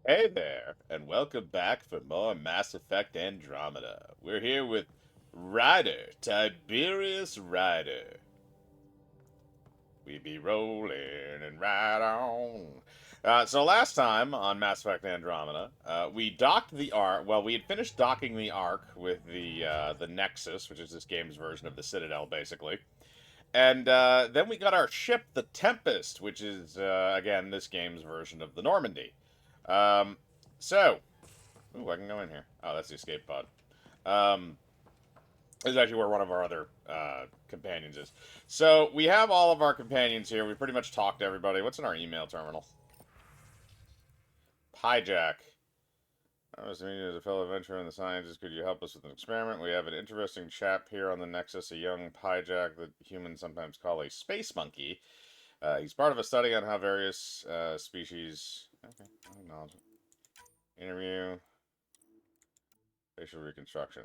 Hey there, and welcome back for more Mass Effect Andromeda. We're here with Ryder, Tiberius Ryder. We be rolling and ride on. So last time on Mass Effect Andromeda, we docked the Ark. Well, we had finished docking the Ark with the Nexus, which is this game's version of the Citadel, basically. And then we got our ship, the Tempest, which is again this game's version of the Normandy. Um, so Ooh, I can go in here. Oh, that's the escape pod. Um, this is actually where one of our other companions is. So we have all of our companions here. We pretty much talked to everybody. What's in our email terminal? Hijack. I was meeting as a fellow adventurer in the sciences. Could you help us with an experiment? We have an interesting chap here on the Nexus, a young Pyjack that humans sometimes call a space monkey. He's part of a study on how various species. Okay, I acknowledge it. Interview. Facial reconstruction.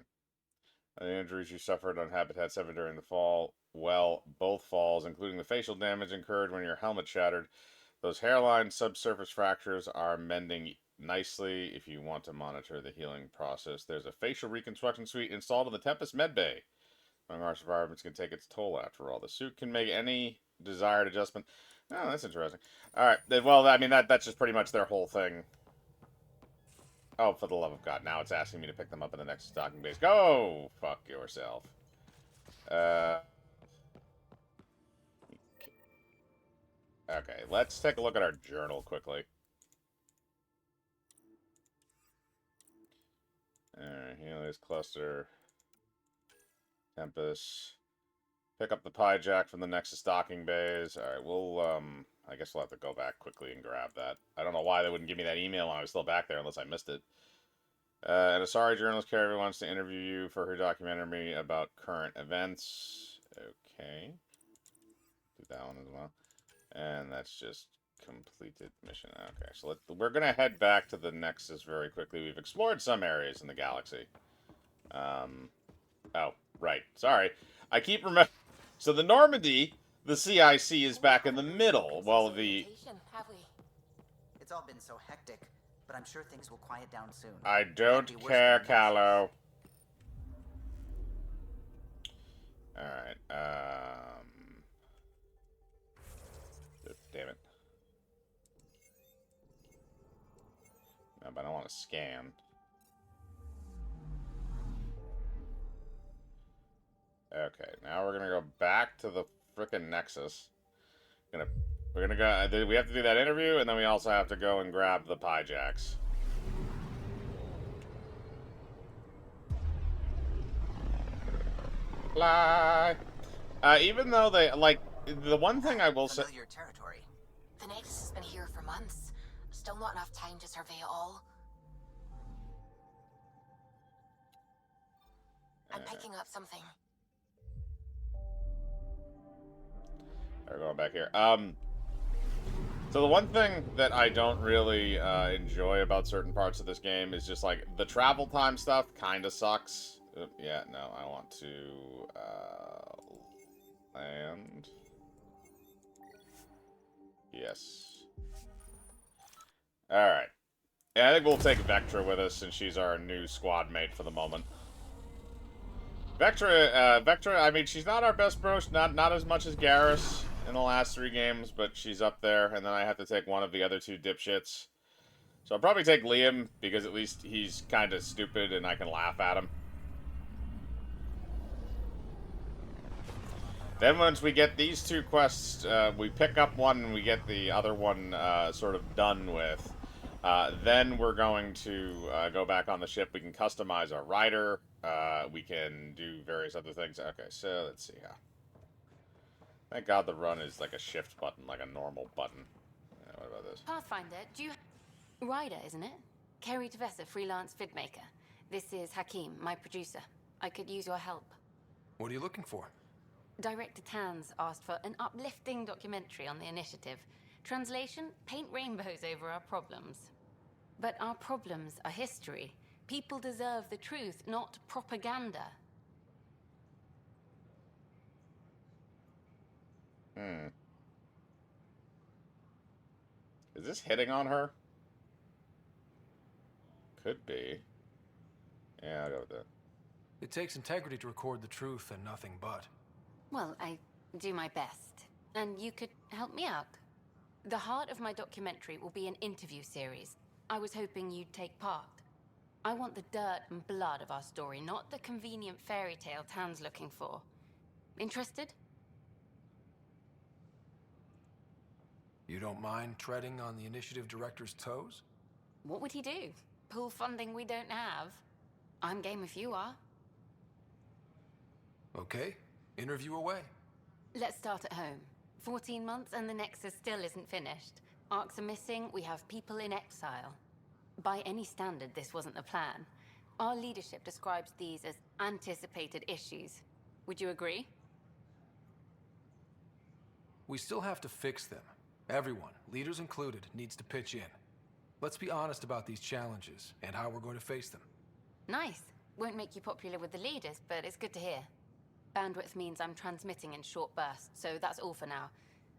The injuries you suffered on Habitat 7 during the fall, well, both falls, including the facial damage incurred when your helmet shattered. Those hairline subsurface fractures are mending nicely if you want to monitor the healing process. There's a facial reconstruction suite installed in the Tempest medbay. Long harsh environments can take its toll after all. The suit can make any desired adjustment. Oh, that's interesting. All right. Well, I mean that's just pretty much their whole thing. Oh, for the love of God! Now it's asking me to pick them up in the next docking base. Go fuck yourself. Uh, okay, let's take a look at our journal quickly. Alright, Helios Cluster, Tempest. Pick up the Pie Jack from the Nexus docking bays. Alright, I guess we'll have to go back quickly and grab that. I don't know why they wouldn't give me that email when I was still back there unless I missed it. And a sorry journalist Carrie wants to interview you for her documentary about current events. Okay. Do that one as well. And that's just completed mission. Okay, so we're gonna head back to the Nexus very quickly. We've explored some areas in the galaxy. Um, oh, right. Sorry, I keep remembering. So the Normandy, the CIC is We back in the haven't really middle. spoken since Well, your the invitation, have we? It's all been so hectic, but I'm sure things will quiet down soon. I Can't be don't worse than care, the Nexus. Callow. All right. Damn it. No, but I don't want to scan. Okay, now we're gonna go back to the frickin' Nexus. Gonna we're gonna go. We have to do that interview, and then we also have to go and grab the pie jacks. Fly. Even though they like the one thing I will say. Familiar territory. The Nexus has been here for months. Still not enough time to survey it all. I'm picking up something. We're going back here. So the one thing that I don't really enjoy about certain parts of this game is just like the travel time stuff. Kind of sucks. Yeah, no, I want to land. Yes. All right. Yeah, I think we'll take Vectra with us since she's our new squad mate for the moment. Vectra. I mean, she's not our best bro. Not as much as Garrus in the last 3 games, but she's up there. And then I have to take one of the other 2 dipshits. So I'll probably take Liam because at least he's kind of stupid and I can laugh at him. Then once we get these 2 quests, we pick up one and we get the other one sort of done with. Then we're going to go back on the ship. We can customize our rider. We can do various other things. Okay, so let's see how. Thank God the run is like a shift button, like a normal button. What about this? Pathfinder, do you... Ryder, isn't it? Kerry Tavessa, freelance vidmaker. This is Hakim, my producer. I could use your help. What are you looking for? Director Tans asked for an uplifting documentary on the initiative. Translation, paint rainbows over our problems. But our problems are history. People deserve the truth, not propaganda. Hmm. Is this hitting on her? Could be. Yeah, I'll go with that. It takes integrity to record the truth and nothing but. Well, I do my best. And you could help me out. The heart of my documentary will be an interview series. I was hoping you'd take part. I want the dirt and blood of our story, not the convenient fairy tale Tan's looking for. Interested? You don't mind treading on the initiative director's toes? What would he do? Pull funding we don't have? I'm game if you are. Okay, interview away. Let's start at home. 14 months and the Nexus still isn't finished. Arcs are missing, we have people in exile. By any standard, this wasn't the plan. Our leadership describes these as anticipated issues. Would you agree? We still have to fix them. Everyone, leaders included, needs to pitch in. Let's be honest about these challenges and how we're going to face them. Nice. Won't make you popular with the leaders, but it's good to hear. Bandwidth means I'm transmitting in short bursts, so that's all for now.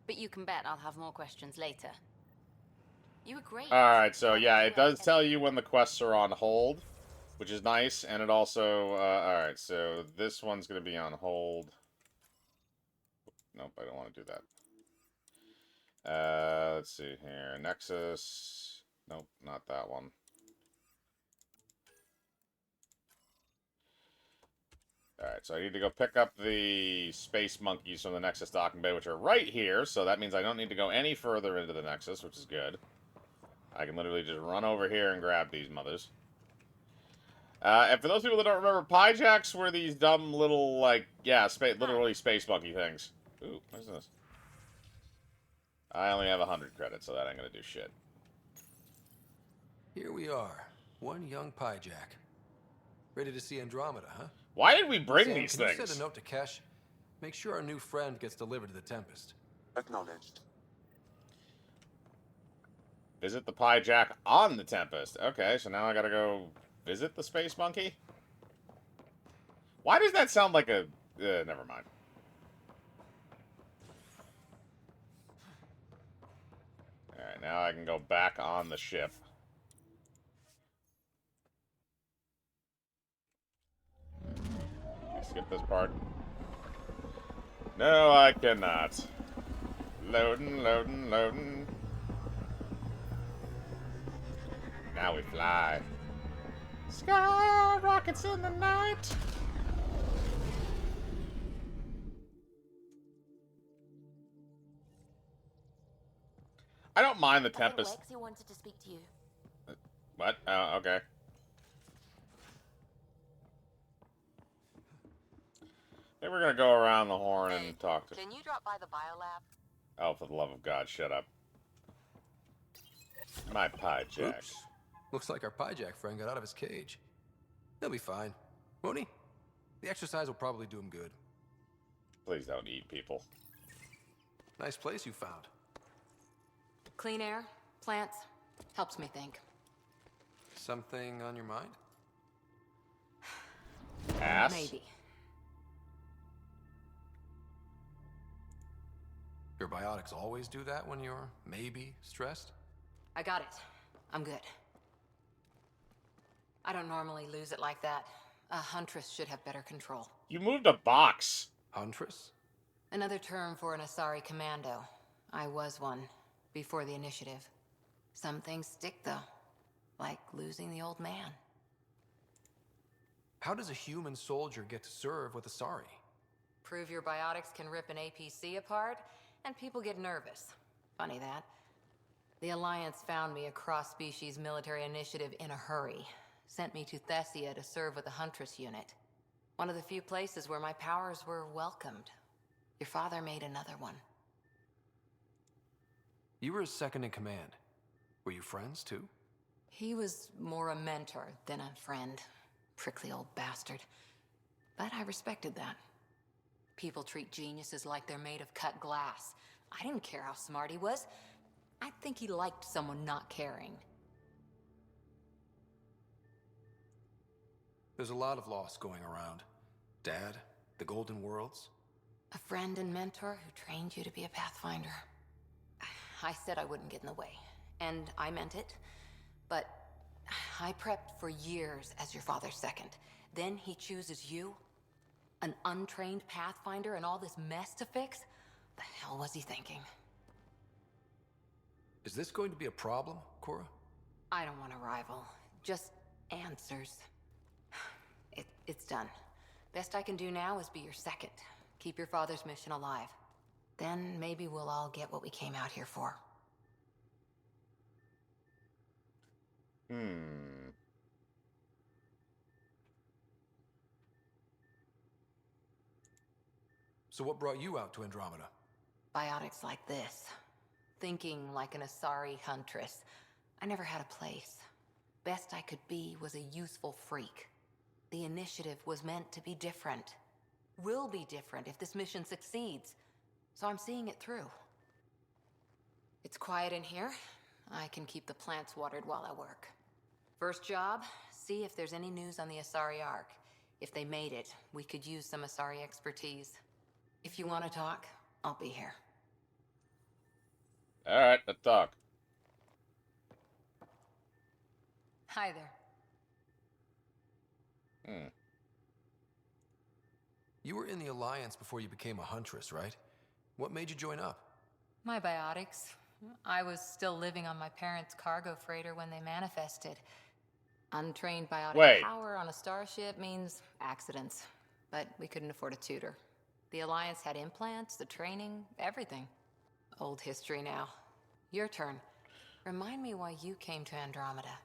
But you can bet I'll have more questions later. You were great. Alright, so yeah, it does tell you when the quests are on hold, which is nice, and it also, alright, so this one's going to be on hold. Nope, I don't want to do that. Let's see here. Nexus. Nope, not that one. Alright, so I need to go pick up the space monkeys from the Nexus docking bay, which are right here, so that means I don't need to go any further into the Nexus, which is good. I can literally just run over here and grab these mothers. And for those people that don't remember, Pyjacks were these dumb little, like, yeah, literally space monkey things. Ooh, what is this? I only have 100 credits, so that ain't gonna do shit. Here we are, one young Pyjack. Ready to see Andromeda, huh? Why did we bring Sam, these can things? you send a note to Kesh? Make sure our new friend gets delivered to the Tempest. Acknowledged. Visit the Pyjack on the Tempest. Okay, so now I gotta go visit the space monkey? Why does that sound like a... never mind. Alright, now I can go back on the ship. Can I skip this part? No, I cannot. Loading, loading, loading. Now we fly. Sky rockets in the night. I don't mind the Tempest. Lexi wanted to speak to you. What? Oh, okay. Maybe we're gonna go around the horn and talk to... Can you drop by the biolab? Oh, for the love of God, shut up. My Pyjack. Oops. Looks like our Pyjack friend got out of his cage. He'll be fine, won't he? The exercise will probably do him good. Please don't eat people. Nice place you found. Clean air, plants, helps me think. Something on your mind? Ass? Maybe. Your biotics always do that when you're maybe stressed? I got it. I'm good. I don't normally lose it like that. A huntress should have better control. You moved a box. Huntress? Another term for an Asari commando. I was one, before the initiative. Some things stick, though. Like losing the old man. How does a human soldier get to serve with Asari? Prove your biotics can rip an APC apart, and people get nervous. Funny that. The Alliance found me a cross-species military initiative in a hurry. Sent me to Thessia to serve with the Huntress unit. One of the few places where my powers were welcomed. Your father made another one. You were his second in command. Were you friends, too? He was more a mentor than a friend. Prickly old bastard. But I respected that. People treat geniuses like they're made of cut glass. I didn't care how smart he was. I think he liked someone not caring. There's a lot of loss going around. Dad, the Golden Worlds. A friend and mentor who trained you to be a Pathfinder. I said I wouldn't get in the way. And I meant it. But I prepped for years as your father's second. Then he chooses you? An untrained Pathfinder and all this mess to fix? The hell was he thinking? Is this going to be a problem, Cora? I don't want a rival. Just answers. It's done. Best I can do now is be your second. Keep your father's mission alive. Then maybe we'll all get what we came out here for. So what brought you out to Andromeda? Biotics like this. Thinking like an Asari huntress. I never had a place. Best I could be was a useful freak. The initiative was meant to be different. Will be different if this mission succeeds. So I'm seeing it through. It's quiet in here. I can keep the plants watered while I work. First job, see if there's any news on the Asari Ark. If they made it, we could use some Asari expertise. If you want to talk, I'll be here. Alright, let's talk. Hi there. You were in the Alliance before you became a huntress, right? What made you join up? My biotics. I was still living on my parents' cargo freighter when they manifested. Untrained biotic power on a starship means accidents. But we couldn't afford a tutor. The Alliance had implants, the training, everything. Old history now. Your turn. Remind me why you came to Andromeda.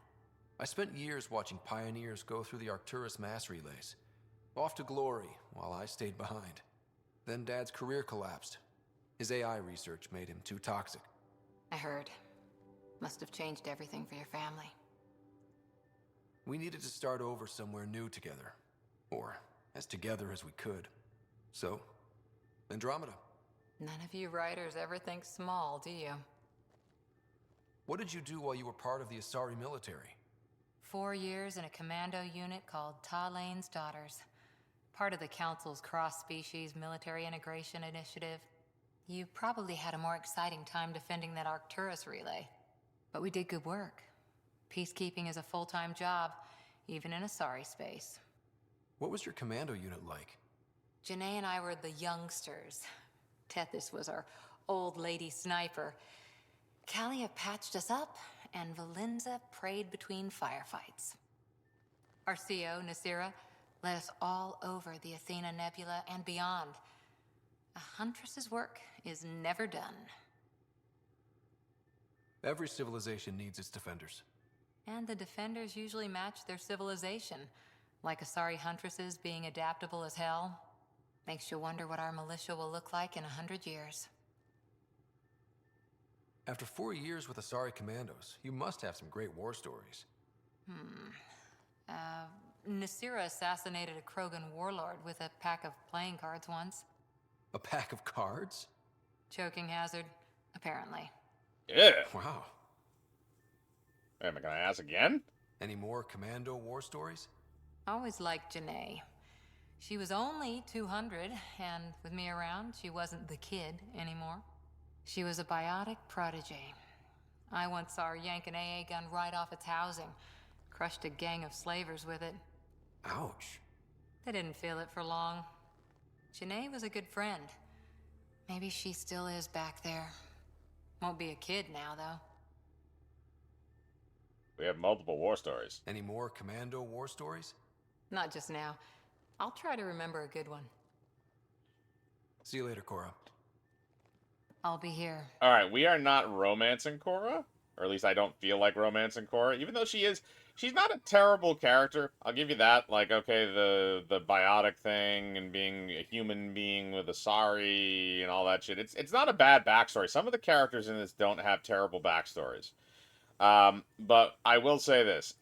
I spent years watching pioneers go through the Arcturus mass relays. Off to glory, while I stayed behind. Then Dad's career collapsed. His AI research made him too toxic. I heard. Must have changed everything for your family. We needed to start over somewhere new together. Or as together as we could. So, Andromeda. None of you writers ever think small, do you? What did you do while you were part of the Asari military? 4 years in a commando unit called Talane's Daughters. Part of the Council's cross-species military integration initiative. You probably had a more exciting time defending that Arcturus relay. But we did good work. Peacekeeping is a full-time job, even in Asari space. What was your commando unit like? Janae and I were the youngsters. Tethys was our old lady sniper. Kalia patched us up, and Valenza prayed between firefights. Our CO, Nasira, led us all over the Athena Nebula and beyond. A huntress's work is never done. Every civilization needs its defenders. And the defenders usually match their civilization, like Asari huntresses being adaptable as hell. Makes you wonder what our militia will look like in 100 years. After 4 years with Asari commandos, you must have some great war stories. Nasira assassinated a Krogan warlord with a pack of playing cards once. A pack of cards? Choking hazard, apparently. Yeah. Wow. Am I gonna ask again? Any more commando war stories? Always liked Janae. She was only 200, and with me around, she wasn't the kid anymore. She was a biotic protege. I once saw her yank an AA gun right off its housing. Crushed a gang of slavers with it. Ouch. They didn't feel it for long. Janae was a good friend. Maybe she still is back there. Won't be a kid now, though. We have multiple war stories. Any more commando war stories? Not just now. I'll try to remember a good one. See you later, Cora. I'll be here. Alright, we are not romancing Cora. Or at least I don't feel like romancing Cora. Even though she's not a terrible character. I'll give you that. Like, okay, the biotic thing and being a human being with Asari and all that shit. It's not a bad backstory. Some of the characters in this don't have terrible backstories. But I will say this.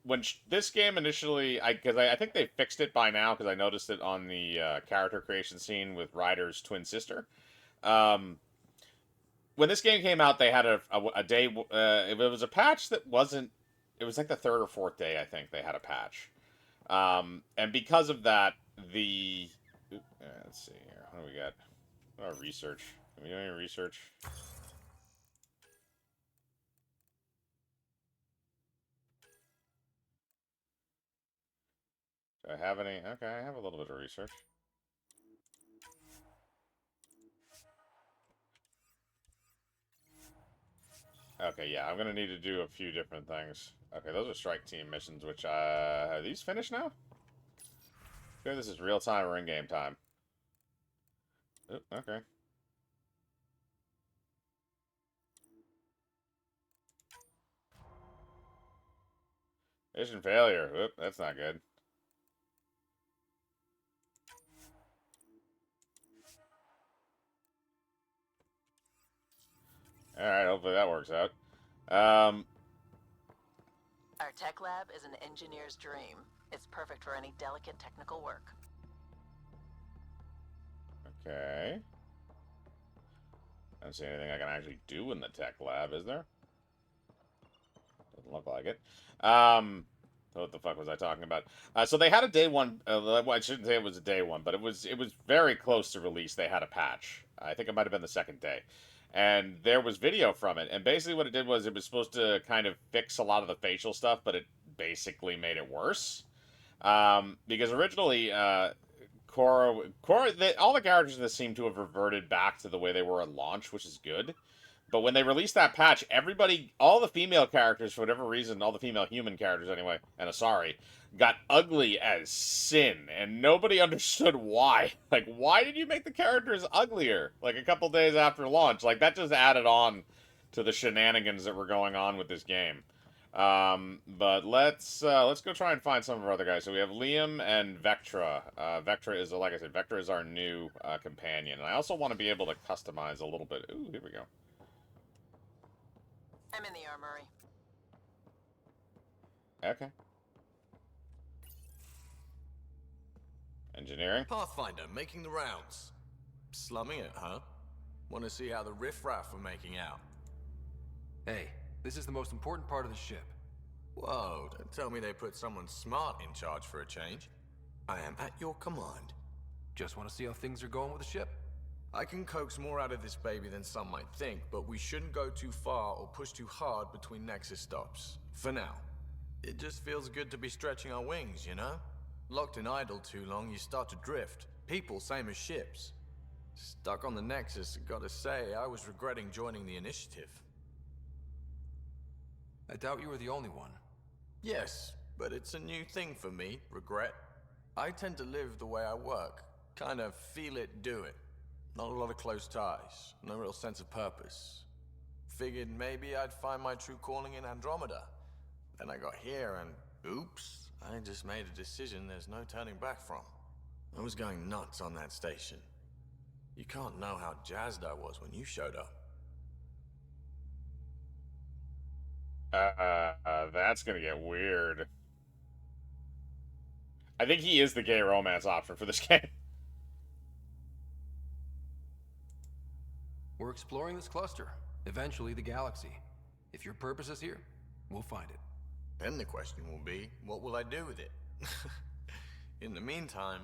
When this game initially, because I think they fixed it by now, because I noticed it on the character creation scene with Ryder's twin sister. When this game came out, they had a day. It was a patch that wasn't. It was like the third or fourth day, I think they had a patch, and because of that, let's see here. What do we got? Our research. Are we doing any research? Do I have any? Okay, I have a little bit of research. Okay, yeah, I'm gonna need to do a few different things. Okay, those are strike team missions, which, are these finished now? Okay, this is real time or in-game time. Oop, okay. Mission failure. Oop, that's not good. Alright, hopefully that works out. Our tech lab is an engineer's dream. It's perfect for any delicate technical work. Okay. I don't see anything I can actually do in the tech lab, is there? Doesn't look like it. What the fuck was I talking about? So they had a day one. Well, I shouldn't say it was a day one, but it was very close to release. They had a patch. I think it might have been the second day, and there was video from it. And basically, what it did was it was supposed to kind of fix a lot of the facial stuff, but it basically made it worse. Because originally, all the characters in this seem to have reverted back to the way they were at launch, which is good. But when they released that patch, everybody, all the female characters, for whatever reason, all the female human characters anyway, and Asari, got ugly as sin, and nobody understood why. Like, why did you make the characters uglier? Like, a couple days after launch. Like, that just added on to the shenanigans that were going on with this game. But let's go try and find some of our other guys. So we have Liam and Vectra. Vectra is, like I said, Vectra is our new companion. And I also want to be able to customize a little bit. Ooh, here we go. I'm in the armory. Okay. Engineering? Pathfinder, making the rounds. Slumming it, huh? Want to see how the riffraff are making out? Hey, this is the most important part of the ship. Whoa, don't tell me they put someone smart in charge for a change. I am at your command. Just want to see how things are going with the ship. I can coax more out of this baby than some might think, but we shouldn't go too far or push too hard between Nexus stops. For now. It just feels good to be stretching our wings, you know? Locked in idle too long, you start to drift. People, same as ships. Stuck on the Nexus, gotta say, I was regretting joining the Initiative. I doubt you were the only one. Yes, but it's a new thing for me, regret. I tend to live the way I work. Kind of feel it, do it. Not a lot of close ties, no real sense of purpose. Figured maybe I'd find my true calling in Andromeda. Then I got here and, oops, I just made a decision there's no turning back from. I was going nuts on that station. You can't know how jazzed I was when you showed up. That's gonna get weird. I think he is the gay romance option for this game. We're exploring this cluster, eventually the galaxy. If your purpose is here, we'll find it. Then the question will be, what will I do with it? In the meantime,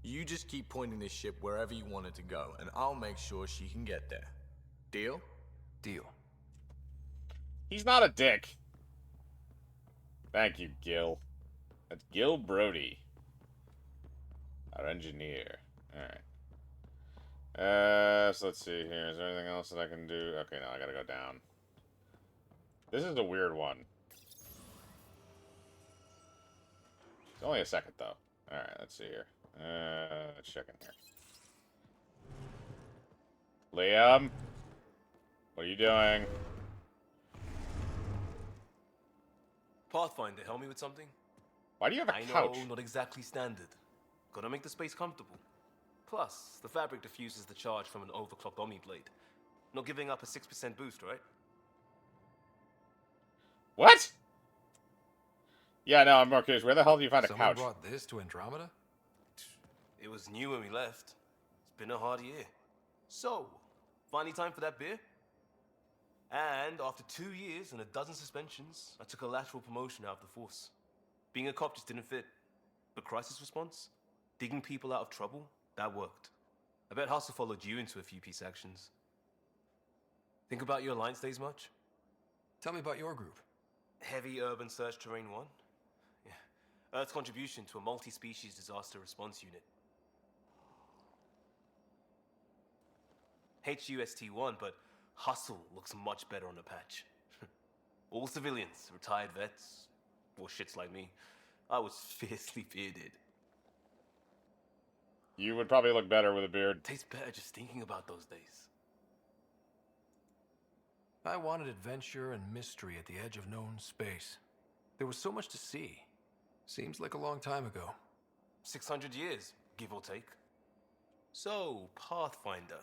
you just keep pointing this ship wherever you want it to go, and I'll make sure she can get there. Deal? Deal. He's not a dick. Thank you, Gil. That's Gil Brody. Our engineer. Alright. So let's see here. Is there anything else that I can do? Okay, no, I gotta go down. This is a weird one. It's only a second, though. Alright, let's see here. Let's check in here. Liam? What are you doing? Pathfinder, help me with something? Why do you have a I couch? know, not exactly standard. Gotta make the space comfortable. Plus, the fabric diffuses the charge from an overclocked Omniblade. Not giving up a 6% boost, right? What? Yeah, no, I'm more curious. Where the hell did you find a Someone couch? brought this to Andromeda? It was new when we left. It's been a hard year. So, finally time for that beer? And after 2 years and a dozen suspensions, I took a lateral promotion out of the force. Being a cop just didn't fit. But crisis response? Digging people out of trouble? That worked. I bet Hustle followed you into a few peace actions. Think about your Alliance days much? Tell me about your group. Heavy urban search terrain 1? Yeah. Earth's contribution to a multi-species disaster response unit. HUST-1, but Hustle looks much better on the patch. All civilians, retired vets, or shits like me. I was fiercely bearded. You would probably look better with a beard. Tastes better just thinking about those days. I wanted adventure and mystery at the edge of known space. There was so much to see. Seems like a long time ago. 600 years, give or take. So, Pathfinder.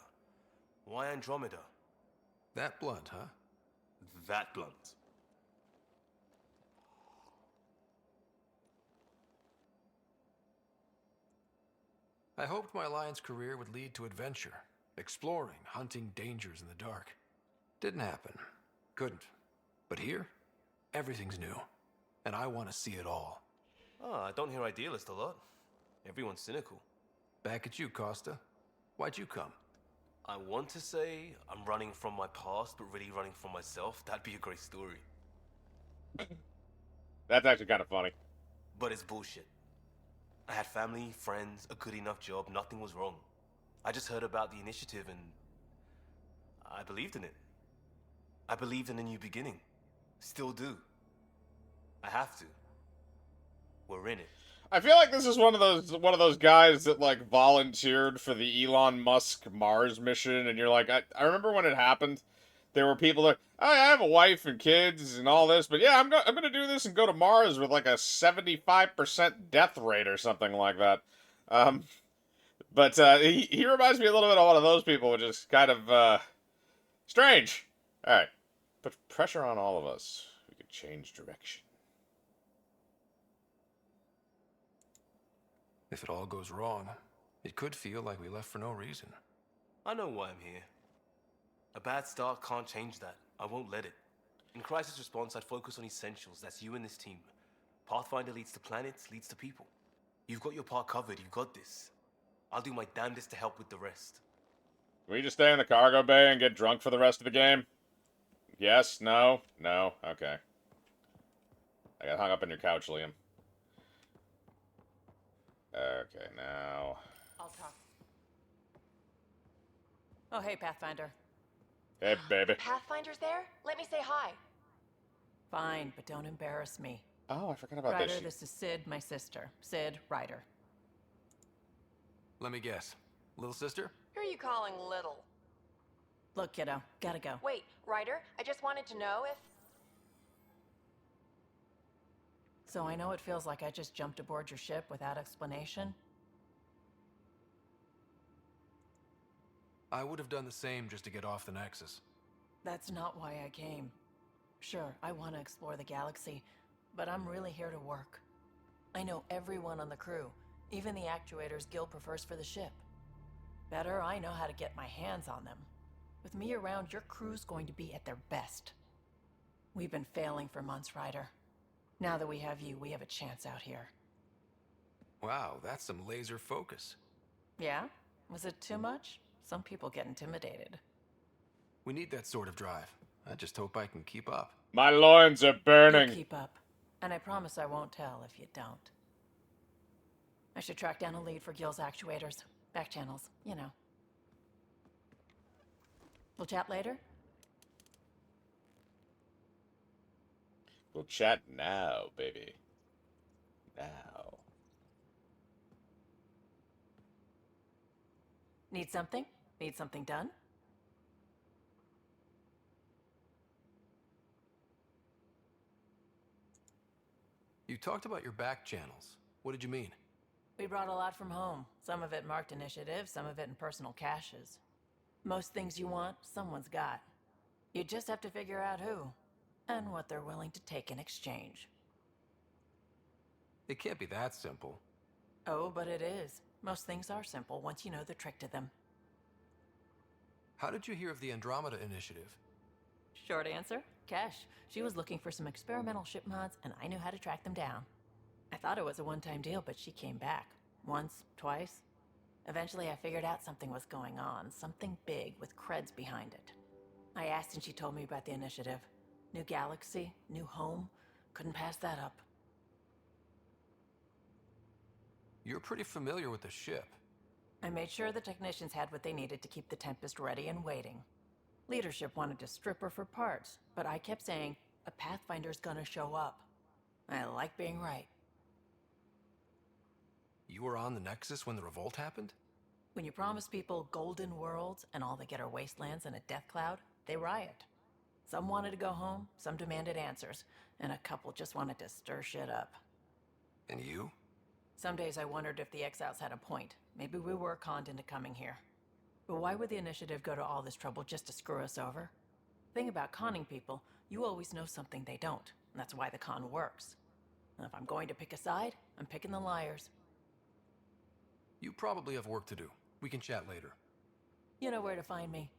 Why Andromeda? That blunt, huh? That blunt. I hoped my Alliance career would lead to adventure, exploring, hunting dangers in the dark. Didn't happen. Couldn't. But here, everything's new. And I want to see it all. Oh, I don't hear idealist a lot. Everyone's cynical. Back at you, Costa. Why'd you come? I want to say I'm running from my past, but really running from myself. That'd be a great story. That's actually kind of funny. But it's bullshit. I had family, friends, a good enough job, nothing was wrong. I just heard about the initiative and I believed in it. I believed in a new beginning. Still do. I have to. We're in it. I feel like this is one of those guys that like volunteered for the Elon Musk Mars mission, and you're like, I remember when it happened. There were people that, oh, I have a wife and kids and all this, but yeah, I'm gonna do this and go to Mars with like a 75% death rate or something like that. But he reminds me a little bit of one of those people, which is kind of strange. All right, put pressure on all of us. We could change direction. If it all goes wrong, it could feel like we left for no reason. I know why I'm here. A bad start can't change that. I won't let it. In crisis response, I'd focus on essentials. That's you and this team. Pathfinder leads to planets, leads to people. You've got your part covered. You've got this. I'll do my damnedest to help with the rest. Can we just stay in the cargo bay and get drunk for the rest of the game? Yes? No? No? Okay. I got hung up on your couch, Liam. Okay, now... I'll talk. Oh, hey, Pathfinder. Hey, baby. Pathfinder's there? Let me say hi. Fine, but don't embarrass me. Oh, I forgot about Ryder, this. this is Sid, my sister. Sid, Ryder. Let me guess. Little sister? Who are you calling little? Look, kiddo, gotta go. Wait, Ryder, I just wanted to know if... So I know it feels like I just jumped aboard your ship without explanation. I would have done the same just to get off the Nexus. That's not why I came. Sure, I want to explore the galaxy, but I'm really here to work. I know everyone on the crew, even the actuators Gil prefers for the ship. Better, I know how to get my hands on them. With me around, your crew's going to be at their best. We've been failing for months, Ryder. Now that we have you, we have a chance out here. Wow, that's some laser focus. Yeah? Was it too much? Some people get intimidated. We need that sort of drive. I just hope I can keep up. My loins are burning. You keep up. And I promise I won't tell if you don't. I should track down a lead for Gil's actuators. Back channels, you know. We'll chat later? We'll chat now, baby. Now. Need something? Need something done? You talked about your back channels. What did you mean? We brought a lot from home. Some of it marked initiative, some of it in personal caches. Most things you want, someone's got. You just have to figure out who, and what they're willing to take in exchange. It can't be that simple. Oh, but it is. Most things are simple once you know the trick to them. How did you hear of the Andromeda initiative? Short answer, Cash. She was looking for some experimental ship mods, and I knew how to track them down. I thought it was a one-time deal, but she came back. Once, twice. Eventually, I figured out something was going on. Something big with creds behind it. I asked and she told me about the initiative. New galaxy, new home. Couldn't pass that up. You're pretty familiar with the ship. I made sure the technicians had what they needed to keep the Tempest ready and waiting. Leadership wanted to strip her for parts, but I kept saying, a Pathfinder's gonna show up. I like being right. You were on the Nexus when the revolt happened? When you promise people golden worlds and all they get are wastelands and a death cloud, they riot. Some wanted to go home, some demanded answers, and a couple just wanted to stir shit up. And you? Some days I wondered if the exiles had a point. Maybe we were conned into coming here. But why would the Initiative go to all this trouble just to screw us over? Thing about conning people, you always know something they don't, and that's why the con works. And if I'm going to pick a side, I'm picking the liars. You probably have work to do. We can chat later. You know where to find me.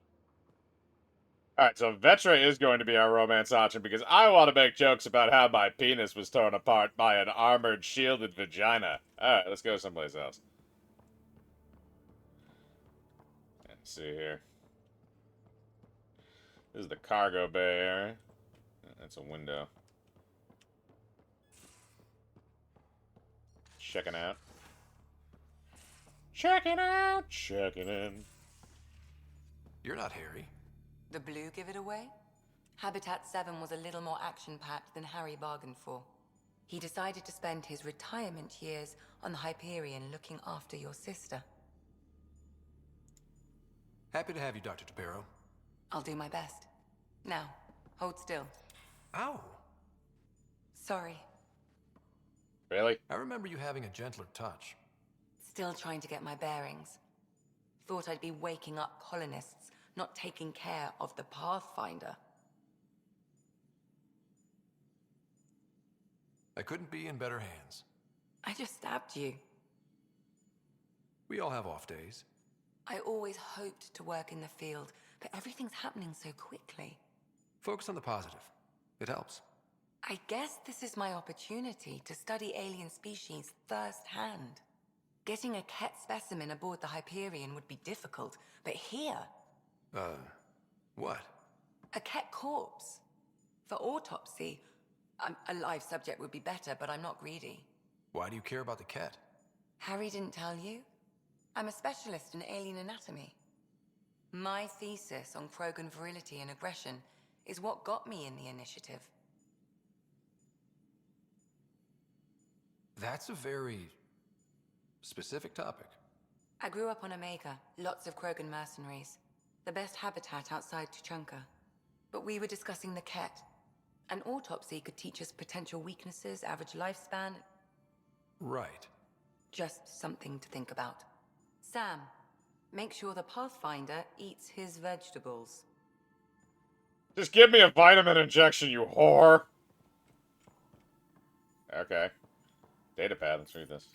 Alright, so Vetra is going to be our romance option because I want to make jokes about how my penis was torn apart by an armored, shielded vagina. Alright, let's go someplace else. Let's see here. This is the cargo bay area. That's a window. Checking out. Checking out. Checking in. You're not Harry. The blue give it away? Habitat 7 was a little more action-packed than Harry bargained for. He decided to spend his retirement years on the Hyperion looking after your sister. Happy to have you, Dr. DePero. I'll do my best. Now, hold still. Ow! Sorry. Really? I remember you having a gentler touch. Still trying to get my bearings. Thought I'd be waking up colonists, not taking care of the Pathfinder. I couldn't be in better hands. I just stabbed you. We all have off days. I always hoped to work in the field, but everything's happening so quickly. Focus on the positive. It helps. I guess this is my opportunity to study alien species firsthand. Getting a Ket specimen aboard the Hyperion would be difficult, but here... What? A Ket corpse. For autopsy, a live subject would be better, but I'm not greedy. Why do you care about the Ket? Harry didn't tell you? I'm a specialist in alien anatomy. My thesis on Krogan virility and aggression is what got me in the Initiative. That's a very specific topic. I grew up on Omega, lots of Krogan mercenaries. The best habitat outside Tuchanka. But we were discussing the Ket. An autopsy could teach us potential weaknesses, average lifespan. Right. Just something to think about. Sam, make sure the Pathfinder eats his vegetables. Just give me a vitamin injection, you whore! Okay. Datapad, let's read this.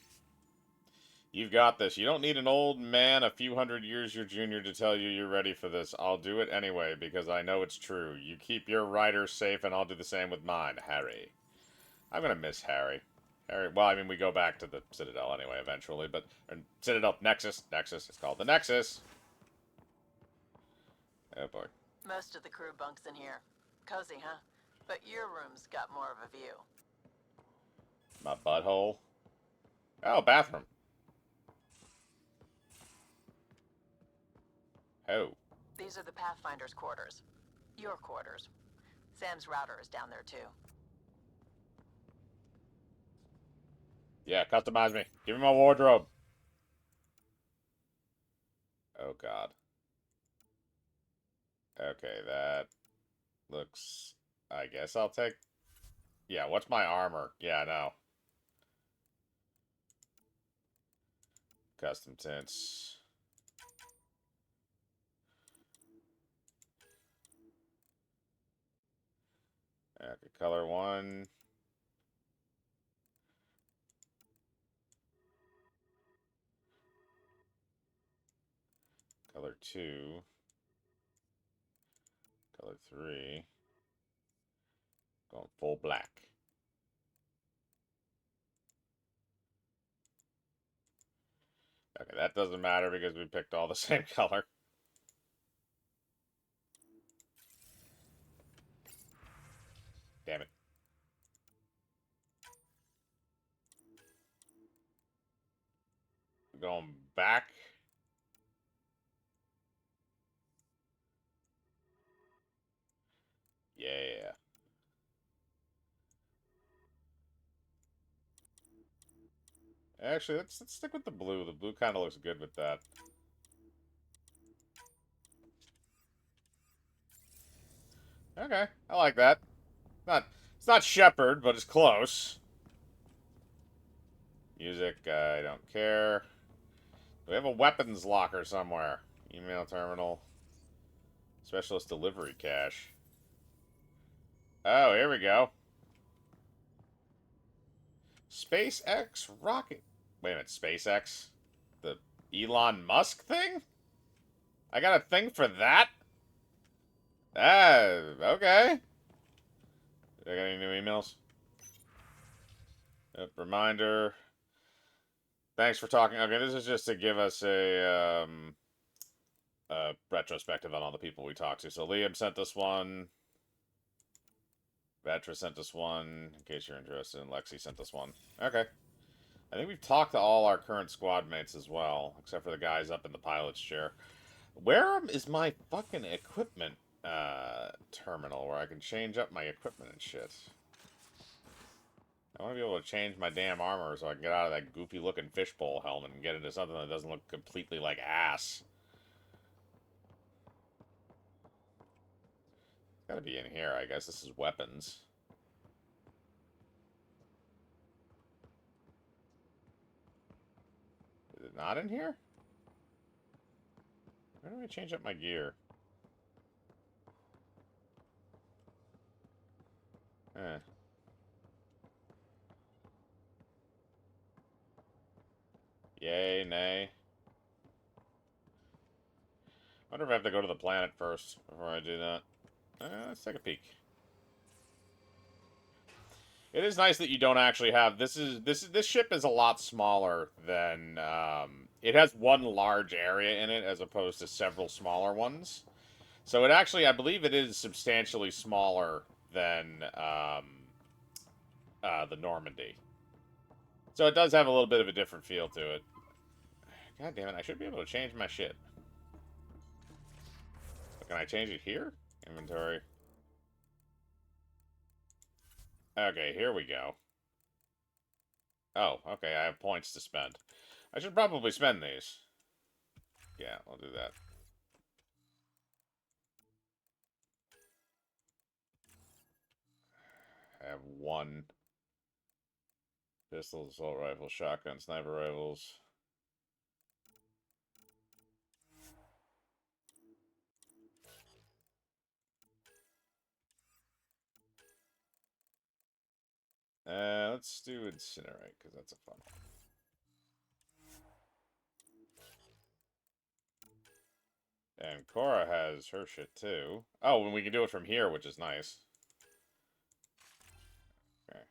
You've got this. You don't need an old man a few hundred years your junior to tell you you're ready for this. I'll do it anyway, because I know it's true. You keep your rider safe, and I'll do the same with mine, Harry. I'm gonna miss Harry. Well, I mean, we go back to the Citadel anyway, eventually, but... Citadel, Nexus, it's called the Nexus. Oh, boy. Most of the crew bunks in here. Cozy, huh? But your room's got more of a view. My butthole. Oh, bathroom. Oh. These are the Pathfinder's quarters. Your quarters. Sam's router is down there, too. Yeah, customize me. Give me my wardrobe. Oh, God. Okay, that looks... I guess I'll take... Yeah, what's my armor? Yeah, no. Custom tints. Okay, color 1. Color 2. Color 3. Going full black. Okay, that doesn't matter because we picked all the same color. Damn it. going back. Yeah. Actually, let's stick with the blue. The blue kind of looks good with that. Okay, I like that. It's not Shepherd, but it's close. Music, I don't care. We have a weapons locker somewhere. Email terminal. Specialist delivery cache. Oh, here we go. SpaceX rocket. Wait a minute, SpaceX? The Elon Musk thing? I got a thing for that? Ah, okay. Did I get any new emails? Yep, reminder. Thanks for talking. Okay, this is just to give us a retrospective on all the people we talked to. So Liam sent us one. Vatra sent us one, in case you're interested, and Lexi sent us one. Okay. I think we've talked to all our current squad mates as well, except for the guys up in the pilot's chair. Where is my fucking equipment terminal where I can change up my equipment and shit? I want to be able to change my damn armor so I can get out of that goofy-looking fishbowl helmet and get into something that doesn't look completely like ass. It's gotta be in here, I guess. This is weapons. Is it not in here? Where do I change up my gear? Eh. Yay, nay. I wonder if I have to go to the planet first before I do that. Let's take a peek. It is nice that you don't actually have this ship is a lot smaller than it has one large area in it as opposed to several smaller ones. So it actually, I believe it is substantially smaller than the Normandy. So it does have a little bit of a different feel to it. God damn it, I should be able to change my shit. But can I change it here? Inventory. Okay, here we go. Oh, okay, I have points to spend. I should probably spend these. Yeah, I'll do that. I have one. Pistol, assault rifle, shotgun, sniper rifles. Let's do Incinerate, because that's a fun one. And Cora has her shit too. Oh, and we can do it from here, which is nice. Okay.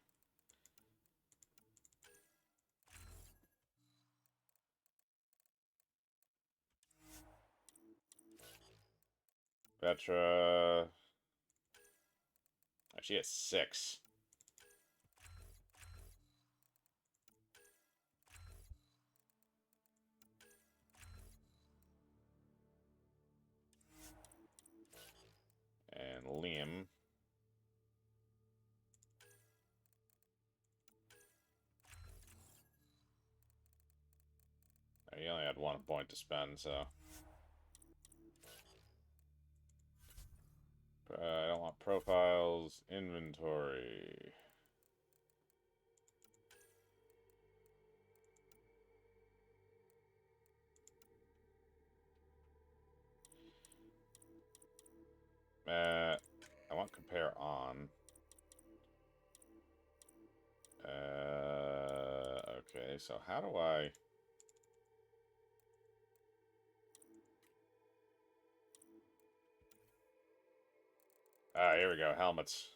Petra. Oh, she has 6. And Liam. He only had 1 point to spend, so. I don't want profiles. Inventory. I want compare on. Okay, so how do I... Ah, here we go, helmets.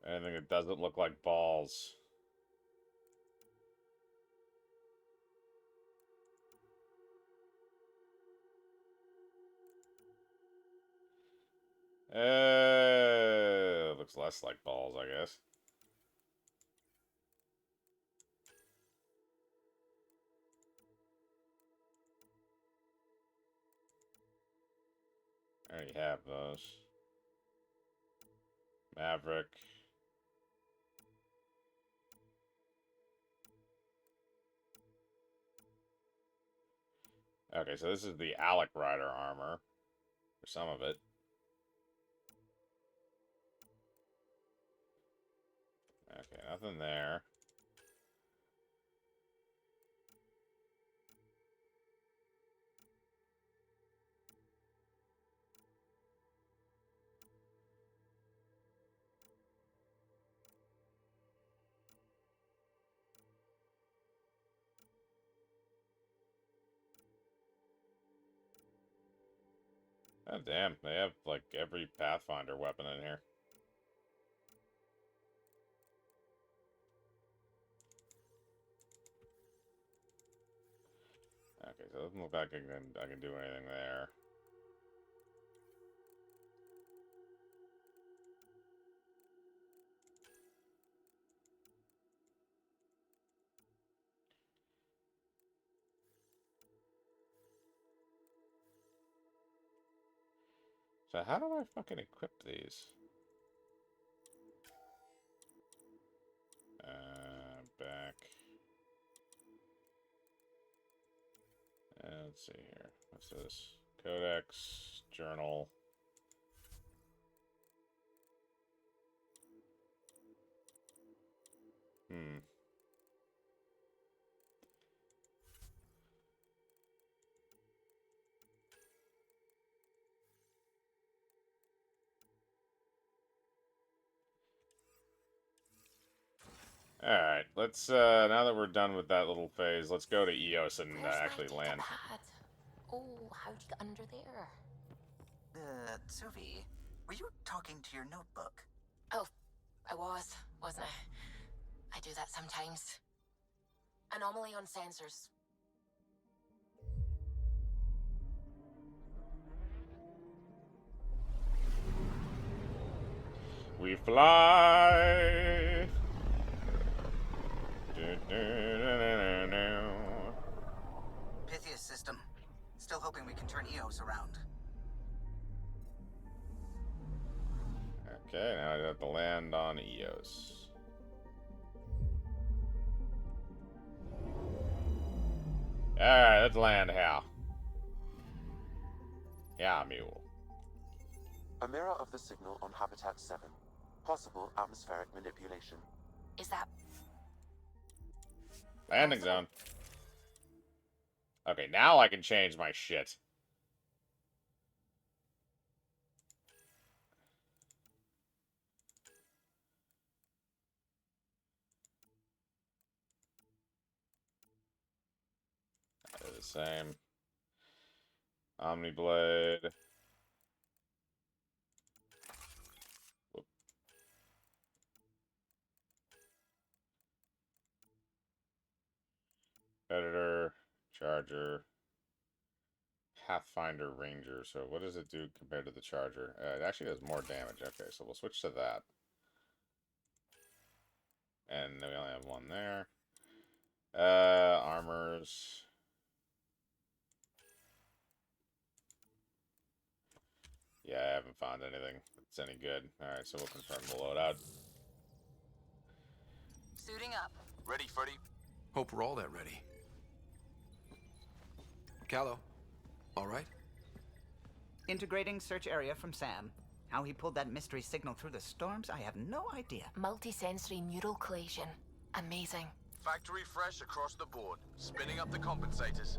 Anything that doesn't look like balls. Looks less like balls, I guess. I already have those. Maverick. Okay, so this is the Alec Rider armor. For some of it. Okay, nothing there. Oh, damn. They have, like, every Pathfinder weapon in here. Okay, so it doesn't look like I can do anything there. So how do I fucking equip these? Back. Let's see here. What's this? Codex, journal. Hmm. Alright, let's, now that we're done with that little phase, let's go to Eos and actually land. Oh, how'd you get under there? Suvi, were you talking to your notebook? Oh, I wasn't I? I do that sometimes. Anomaly on sensors. We fly! Pythia's system. Still hoping we can turn Eos around. Okay, now I have to land on Eos. Alright, let's land, Hal. Yeah, mule. A mirror of the signal on Habitat 7. Possible atmospheric manipulation. Is that... Landing zone. Okay, now I can change my shit. They're the same. Omniblade. Whoop. Editor, Charger, Pathfinder, Ranger. So what does it do compared to the Charger? It actually does more damage. Okay, so we'll switch to that. And then we only have one there. Armors. Yeah, I haven't found anything that's any good. Alright, so we'll confirm the loadout. Suiting up. Ready, Freddy? Hope we're all that ready. Callow, all right? Integrating search area from Sam. How he pulled that mystery signal through the storms, I have no idea. Multisensory neural collation. Amazing. Factory fresh across the board. Spinning up the compensators.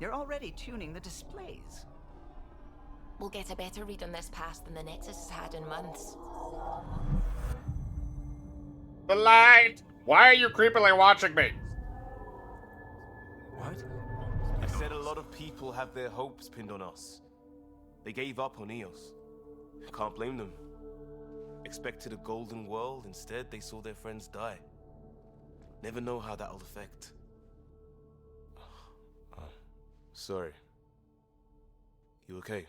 You're already tuning the displays. We'll get a better read on this pass than the Nexus has had in months. The light! Why are you creepily watching me? What? I said a lot of people have their hopes pinned on us. They gave up on Eos. Can't blame them. Expected a golden world, instead they saw their friends die. Never know how that'll affect. Sorry. You okay?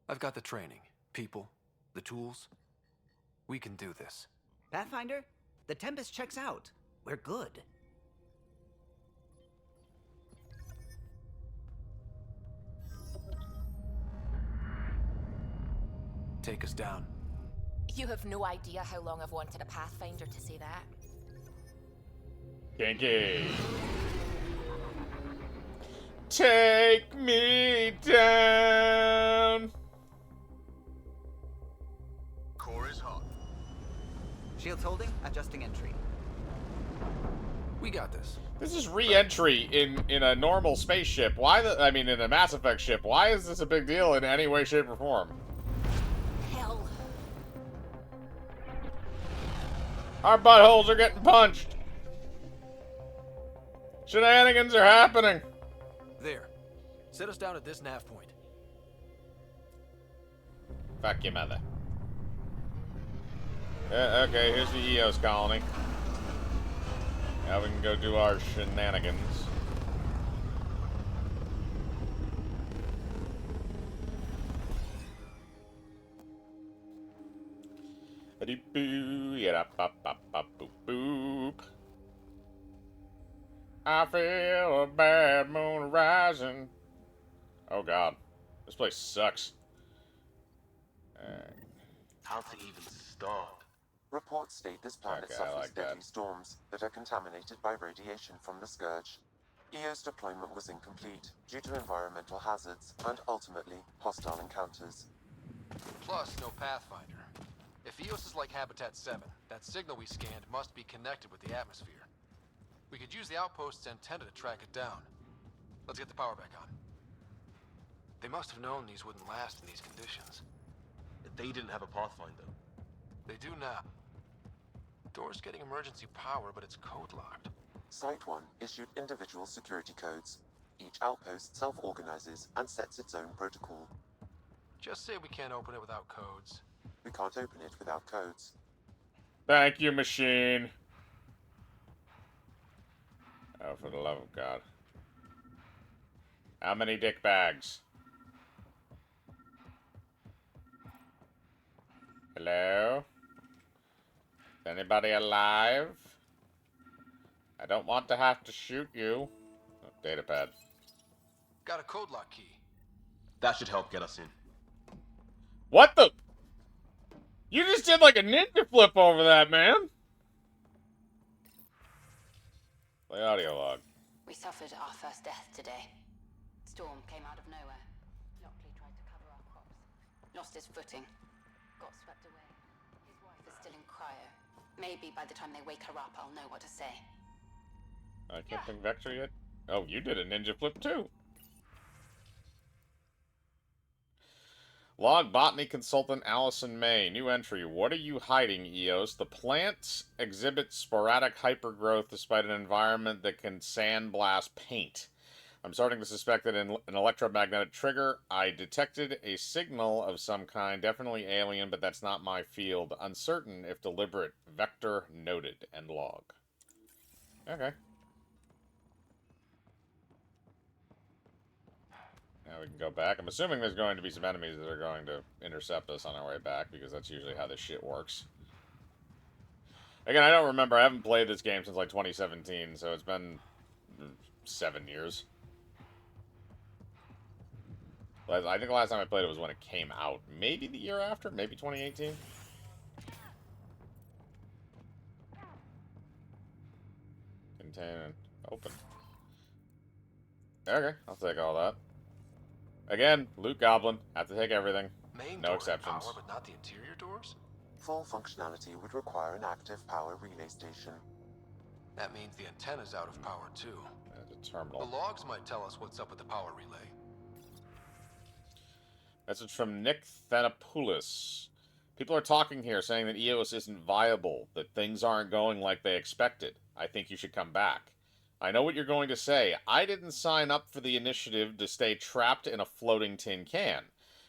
I've got the training, people, the tools. We can do this. Pathfinder, the Tempest checks out. We're good. take us down. You have no idea how long I've wanted a Pathfinder to say that. Kinky. Take me down. Core is hot. Shields holding, adjusting entry. We got this. This is re-entry in a normal spaceship. Why I mean, in a Mass Effect ship. Why is this a big deal in any way, shape, or form? Hell. Our buttholes are getting punched. Shenanigans are happening. There. Set us down at this nav point. Fuck your mother. Okay, here's the EOS colony. Now we can go do our shenanigans. Boop. I feel a bad moon rising. Oh god, this place sucks. How to even start? Reports state this planet Okay, I suffers like deadly that. storms that are contaminated by radiation from the Scourge. EO's deployment was incomplete due to environmental hazards and ultimately hostile encounters. Plus, no Pathfinder. If EOS is like Habitat 7, that signal we scanned must be connected with the atmosphere. We could use the outpost's antenna to track it down. Let's get the power back on. They must have known these wouldn't last in these conditions. They didn't have a Pathfinder. They do now. Door's getting emergency power, but it's code locked. Site 1 issued individual security codes. Each outpost self-organizes and sets its own protocol. Just say we can't open it without codes. We can't open it without codes. Thank you, machine. Oh, for the love of God. How many dick bags? Hello? Is anybody alive? I don't want to have to shoot you. Oh, datapad. Got a code lock key. That should help get us in. What the? You just did like a ninja flip over that, man. Play audio log. We suffered our first death today. Storm came out of nowhere. Lockley tried to cover our crops. Lost his footing. Got swept away. His wife is still in cryo. Maybe by the time they wake her up, I'll know what to say. I can't think Vector yet. Oh, you did a ninja flip too. Log botany consultant Allison May. New entry. What are you hiding, EOS? The plants exhibit sporadic hypergrowth despite an environment that can sandblast paint. I'm starting to suspect that in an electromagnetic trigger, I detected a signal of some kind, definitely alien, but that's not my field. Uncertain if deliberate. Vector noted. End log. Okay. Now we can go back. I'm assuming there's going to be some enemies that are going to intercept us on our way back, because that's usually how this shit works. Again, I don't remember. I haven't played this game since like 2017, so it's been 7 years. I think the last time I played it was when it came out. Maybe the year after? Maybe 2018? Contain and open. Okay, I'll take all that. Again, Loot Goblin. Have to take everything. Main No door exceptions. power, but not the interior doors? Full functionality would require an active power relay station. That means the antenna's out of power too. That's a The terminal. logs might tell us what's up with the power relay. Message from Nick Thanopoulos. People are talking here saying that EOS isn't viable, that things aren't going like they expected. I think you should come back. I know what you're going to say. I didn't sign up for the initiative to stay trapped in a floating tin can.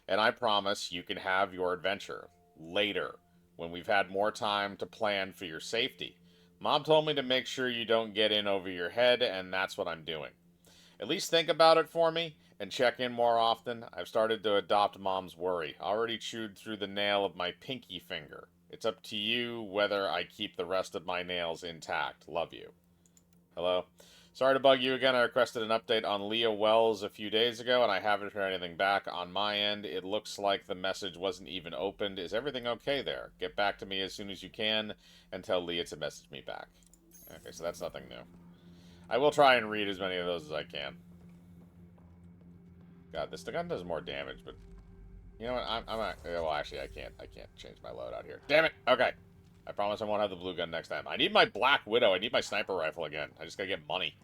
And I promise you can have your adventure. Later, when we've had more time to plan for your safety. Mom told me to make sure you don't get in over your head, and that's what I'm doing. At least think about it for me, and check in more often. I've started to adopt Mom's worry. Already chewed through the nail of my pinky finger. It's up to you whether I keep the rest of my nails intact. Love you. Hello? Sorry to bug you again. I requested an update on Leah Wells a few days ago, and I haven't heard anything back on my end. It looks like the message wasn't even opened. Is everything okay there? Get back to me as soon as you can, and tell Leah to message me back. Okay, so that's nothing new. I will try and read as many of those as I can. God, this gun does more damage, but you know what? Well, actually, I can't change my loadout here. Damn it! Okay. I promise I won't have the blue gun next time. I need my Black Widow. I need my sniper rifle again. I just gotta get money.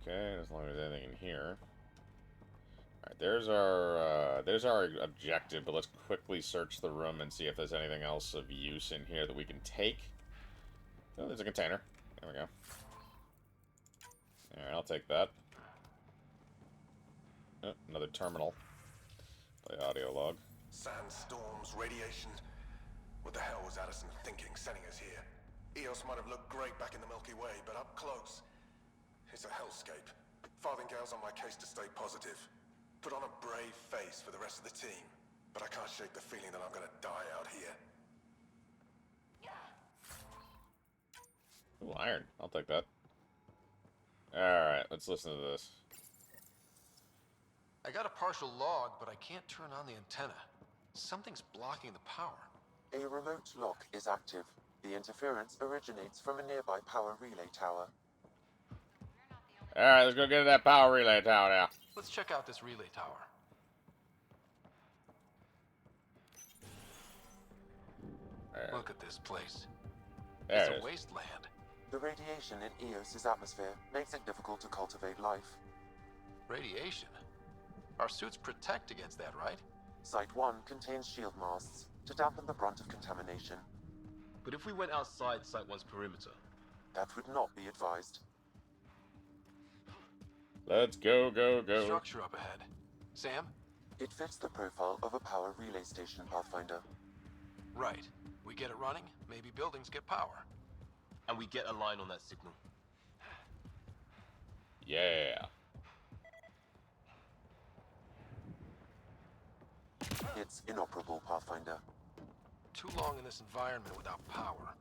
Okay, as long as anything in here. Alright, there's our objective, but let's quickly search the room and see if there's anything else of use in here that we can take. Oh, there's a container. There we go. Alright, I'll take that. Oh, another terminal. Play audio log. Sandstorms, radiation. What the hell was Addison thinking sending us here? Eos might have looked great back in the Milky Way, but up close, it's a hellscape. Farthingale's on my case to stay positive. Put on a brave face for the rest of the team, but I can't shake the feeling that I'm gonna die out here. Ooh, iron. I'll take that. Alright, let's listen to this. I got a partial log, but I can't turn on the antenna. Something's blocking the power. A remote lock is active. The interference originates from a nearby power relay tower. Alright, let's go get to that power relay tower now. Let's check out this relay tower. Look at this place. There It's a wasteland. The radiation in Eos's atmosphere makes it difficult to cultivate life. Radiation? Our suits protect against that, right? Site 1 contains shield masts to dampen the brunt of contamination. But if we went outside Site 1's perimeter? That would not be advised. Let's go, go, go. Structure up ahead. Sam? It fits the profile of a power relay station, Pathfinder. Right. We get it running, maybe buildings get power. And we get a line on that signal. Yeah. It's inoperable, Pathfinder. Too long in this environment without power.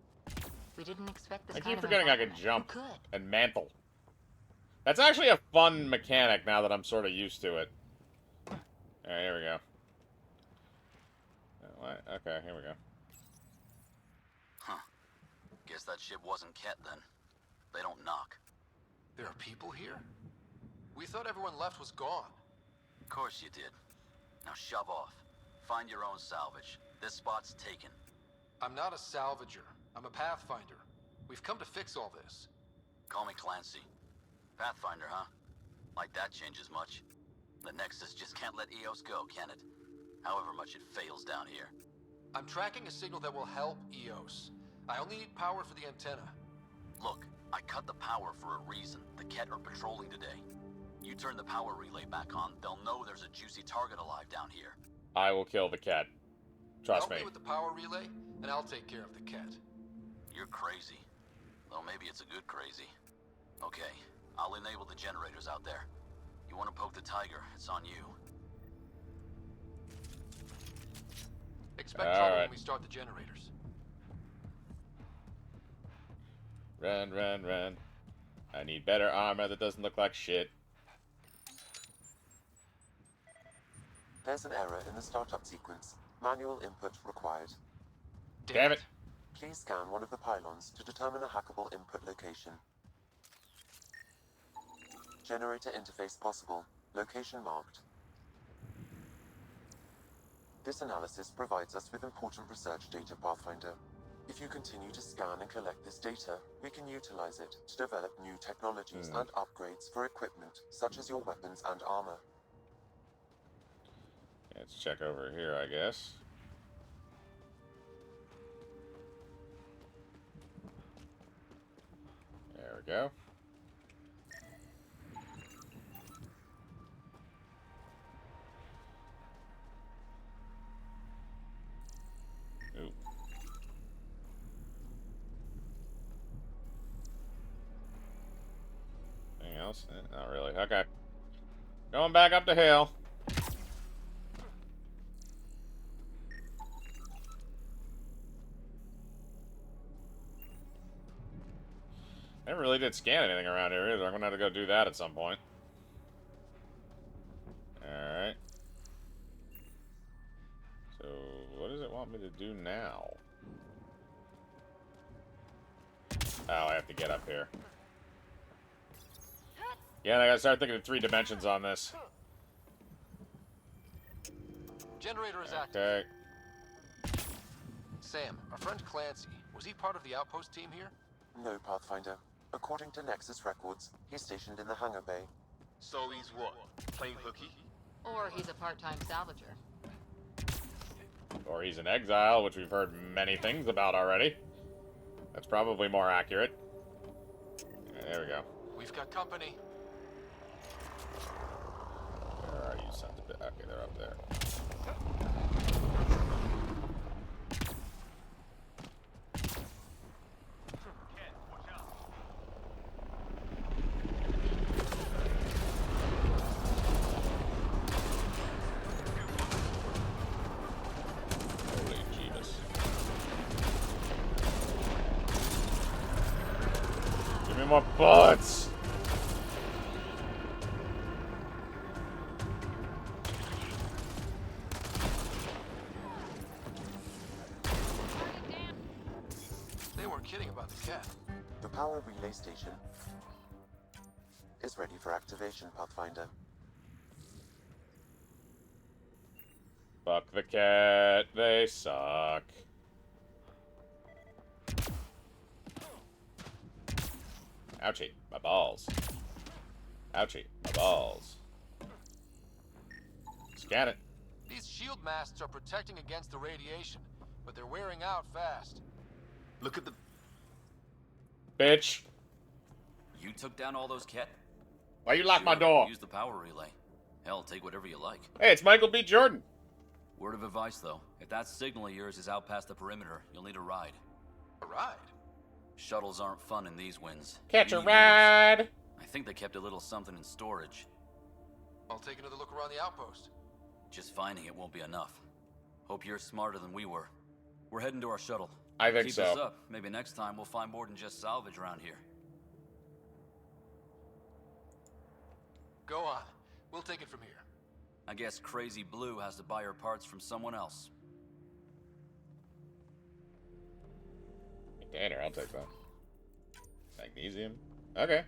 We didn't expect this I kind keep of forgetting I can environment. jump Who could? and mantle. That's actually a fun mechanic now that I'm sort of used to it. Alright, here we go. What? Okay, here we go. Huh. Guess that ship wasn't Ket then. They don't knock. There are people here? We thought everyone left was gone. Of course you did. Now shove off. Find your own salvage. This spot's taken. I'm not a salvager. I'm a pathfinder. We've come to fix all this. Call me Clancy. Pathfinder, huh? Like that changes much. The Nexus just can't let Eos go, can it? However much it fails down here. I'm tracking a signal that will help Eos. I only need power for the antenna. Look, I cut the power for a reason. The Ket are patrolling today. You turn the power relay back on, they'll know there's a juicy target alive down here. I will kill the cat. Trust me. Help me with the power relay, and I'll take care of the Ket. You're crazy. Though maybe it's a good crazy. Okay, I'll enable the generators out there. You want to poke the tiger, it's on you. Expect trouble when we start the generators. Run, run, run. I need better armor that doesn't look like shit. There's an error in the startup sequence. Manual input required. Damn it. Please scan one of the pylons to determine a hackable input location. Generator interface possible. Location marked. This analysis provides us with important research data, Pathfinder. If you continue to scan and collect this data, we can utilize it to develop new technologies and upgrades for equipment, such as your weapons and armor. Let's check over here, I guess. There we go. Ooh. Anything else? Not really. Okay. Going back up the hill. Never really did scan anything around here either. I'm gonna have to go do that at some point. Alright. So, what does it want me to do now? Oh, I have to get up here. Yeah, I gotta start thinking in 3 dimensions on this. Generator is active. Okay. Sam, our friend Clancy, was he part of the outpost team here? No, Pathfinder. According to Nexus records, he's stationed in the hangar bay. So he's what? Playing hooky? Or he's a part-time salvager. Or he's in exile, which we've heard many things about already. That's probably more accurate. Yeah, there we go. We've got company. Where are you, sons of a... Okay, they're up there. Holy Jeebus. Give me more bullets! They weren't kidding about the cat. The power relay station is ready for activation, Pathfinder. Fuck the cat, they suck. Ouchie, my balls. Ouchie, my balls. Scan it. These shield masts are protecting against the radiation, but they're wearing out fast. Look at the... Bitch. You took down all those Ket? Why you lock my door? Use the power relay. Hell, take whatever you like. Hey, it's Michael B. Jordan. Word of advice, though. If that signal of yours is out past the perimeter, you'll need a ride. A ride? Shuttles aren't fun in these winds. Catch a You need ride. wheels. I think they kept a little something in storage. I'll take another look around the outpost. Just finding it won't be enough. Hope you're smarter than we were. We're heading to our shuttle. I think Keep so. us up. Maybe next time we'll find more than just salvage around here. Go on. We'll take it from here. I guess Crazy Blue has to buy her parts from someone else. Container, I'll take that. Magnesium. Okay.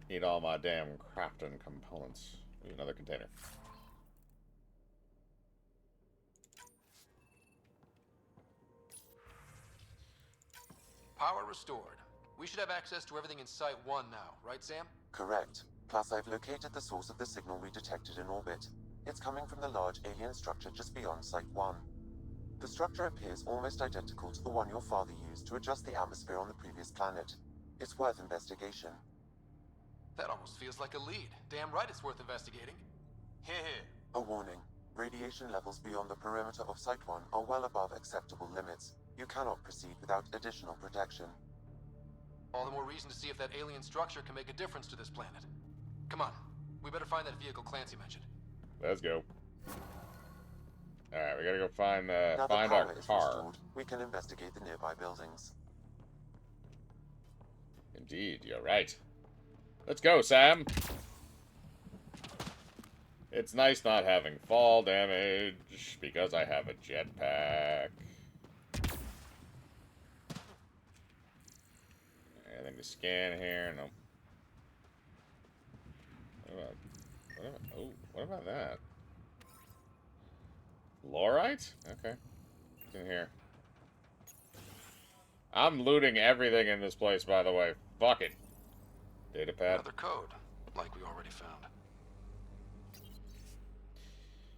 Need all my damn crafting components. Ooh, another container. Power restored. We should have access to everything in Site 1 now, right, Sam? Correct. Plus, I've located the source of the signal we detected in orbit. It's coming from the large alien structure just beyond Site 1. The structure appears almost identical to the one your father used to adjust the atmosphere on the previous planet. It's worth investigation. That almost feels like a lead. Damn right it's worth investigating. Here. A warning. Radiation levels beyond the perimeter of Site 1 are well above acceptable limits. You cannot proceed without additional protection. All the more reason to see if that alien structure can make a difference to this planet. Come on. We better find that vehicle Clancy mentioned. Let's go. Alright, we gotta go find Now find the our power is car. restored, we can investigate the nearby buildings. Indeed, you're right. Let's go, Sam. It's nice not having fall damage because I have a jetpack. Anything to scan here? No. What about that? Fluorite? Okay. What's in here? I'm looting everything in this place, by the way. Fuck it. Datapad. Another code, like we already found.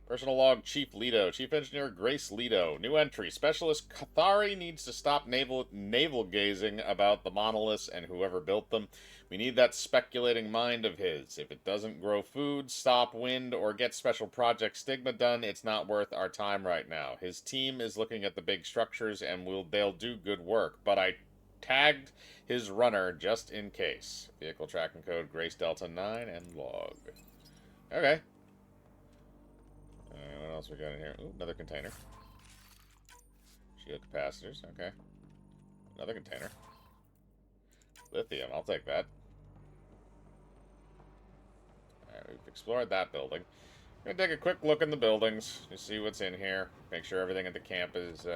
Personal log, Chief Leto. Chief Engineer Grace Leto. New entry. Specialist Cathari needs to stop navel gazing about the monoliths and whoever built them. We need that speculating mind of his. If it doesn't grow food, stop wind, or get special project stigma done, it's not worth our time right now. His team is looking at the big structures and they'll do good work, but I tagged his runner just in case. Vehicle tracking code Grace Delta 9 and log. Okay. What else we got in here? Ooh, another container. Shield capacitors, okay. Another container. Lithium, I'll take that. Alright, we've explored that building. I'm gonna take a quick look in the buildings, just see what's in here. Make sure everything at the camp is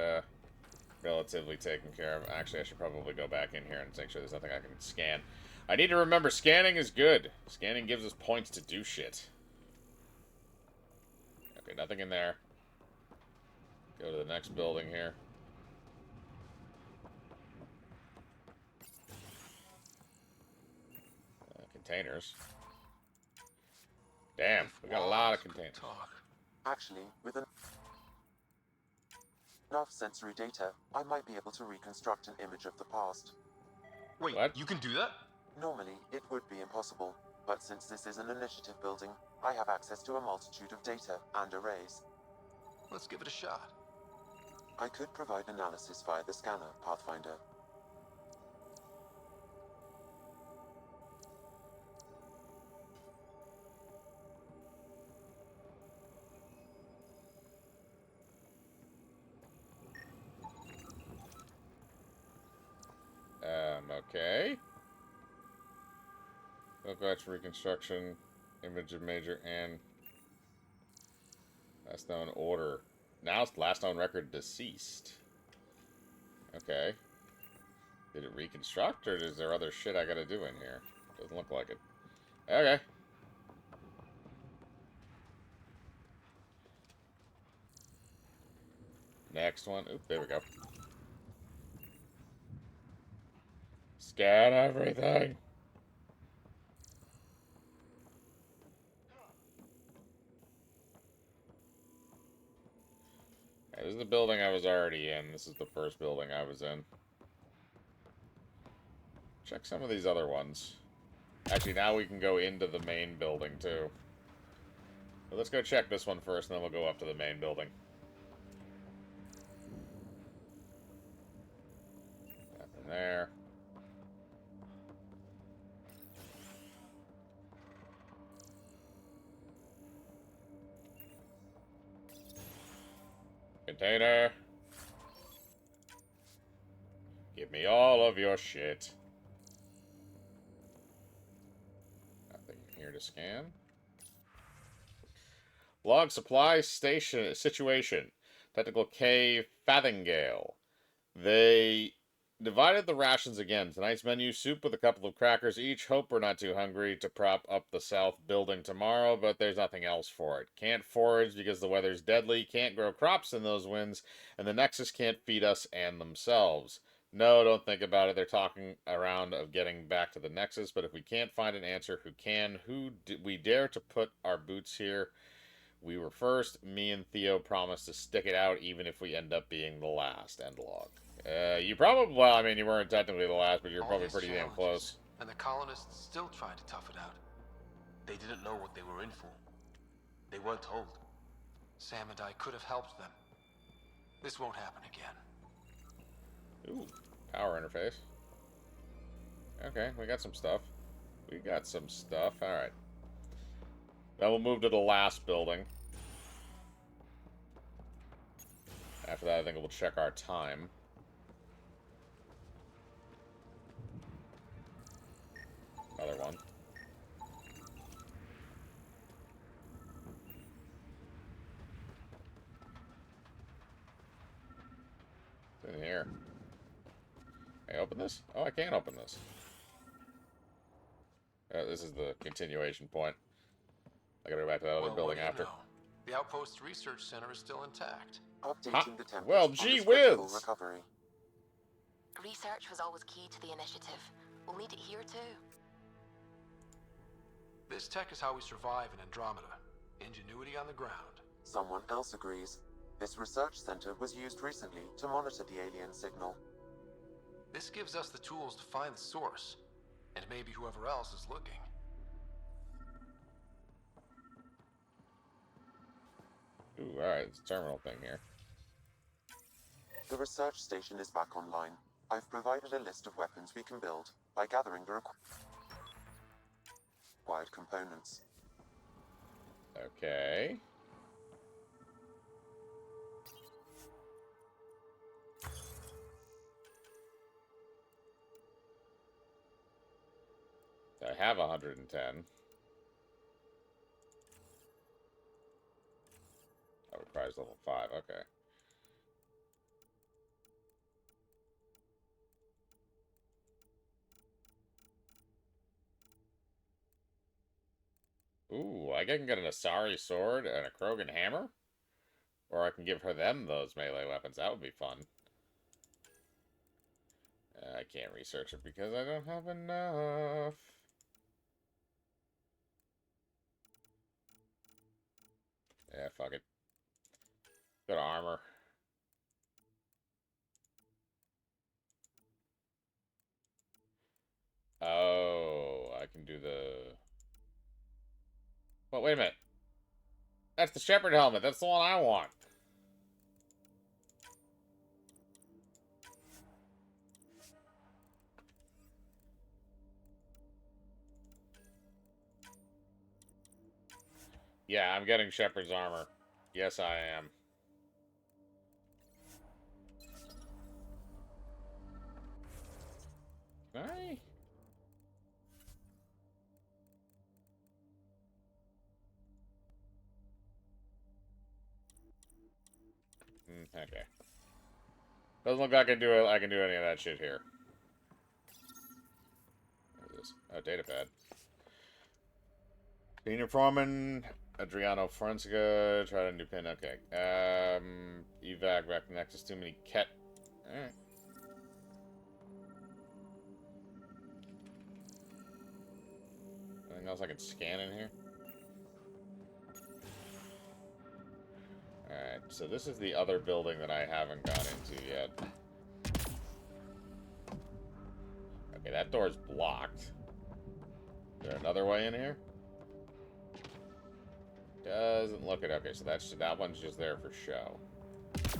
relatively taken care of. Actually, I should probably go back in here and make sure there's nothing I can scan. I need to remember, scanning is good. Scanning gives us points to do shit. Okay, nothing in there. Go to the next building here. Containers. Damn, we got a lot of containers. Actually, with enough sensory data, I might be able to reconstruct an image of the past. Wait, what? You can do that? Normally, it would be impossible, but since this is an initiative building, I have access to a multitude of data and arrays. Let's give it a shot. I could provide analysis via the scanner, Pathfinder. Okay. Look reconstruction, image of major and last known order. Now it's last known record deceased. Okay. Did it reconstruct, or is there other shit I gotta do in here? Doesn't look like it. Okay. Next one. Oop, there we go. Scan everything. Okay, this is the building I was already in. This is the first building I was in. Check some of these other ones. Actually, now we can go into the main building, too. But let's go check this one first, and then we'll go up to the main building. Nothing there. Container. Give me all of your shit. Nothing here to scan. Log supply station situation. Technical K Fathingale. They divided the rations again. Tonight's menu, soup with a couple of crackers each. Hope we're not too hungry to prop up the south building tomorrow, but there's nothing else for it. Can't forage because the weather's deadly, can't grow crops in those winds, and the Nexus can't feed us and themselves. No, don't think about it. They're talking around of getting back to the Nexus, but if we can't find an answer, who can? We dare to put our boots here? We were first. Me and Theo promised to stick it out even if we end up being the last. End log. You probably, well, I mean, you weren't technically the last, but you're probably pretty damn close. And the colonists still tried to tough it out. They didn't know what they were in for. They weren't told. Sam and I could have helped them. This won't happen again. Ooh, power interface. Okay, we got some stuff. Alright. Then we'll move to the last building. After that, I think we'll check our time. Another one. What's in here? Can I open this? Oh, I can't open this. This is the continuation point. I gotta go back to that other building after. The Outpost Research Center is still intact. Updating the template well, gee whiz! recovery. Research was always key to the initiative. We'll need it here too. This tech is how we survive in Andromeda. Ingenuity on the ground. Someone else agrees. This research center was used recently to monitor the alien signal. This gives us the tools to find the source, and maybe whoever else is looking. Ooh, alright, it's a terminal thing here. The research station is back online. I've provided a list of weapons we can build by gathering the required components. Okay. have 110. Oh, requires level 5. Okay. Ooh, I can get an Asari sword and a Krogan hammer? Or I can give her them those melee weapons. That would be fun. I can't research it because I don't have enough. Yeah, fuck it. Go to armor. Oh, I can do the... Well, wait a minute. That's the Shepherd helmet. That's the one I want. Yeah, I'm getting Shepherd's armor. Yes, I am. Can I? Okay. Doesn't look like I can do it. I can do any of that shit here. What is this? Oh, data pad. Senior Foreman, Adriano Forensica, try a new pin. Okay. Evac, back nexus, too many ket. Alright. Anything else I can scan in here? Alright, so this is the other building that I haven't gone into yet. Okay, that door's blocked. Is there another way in here? Doesn't look it. Okay, so that one's just there for show. There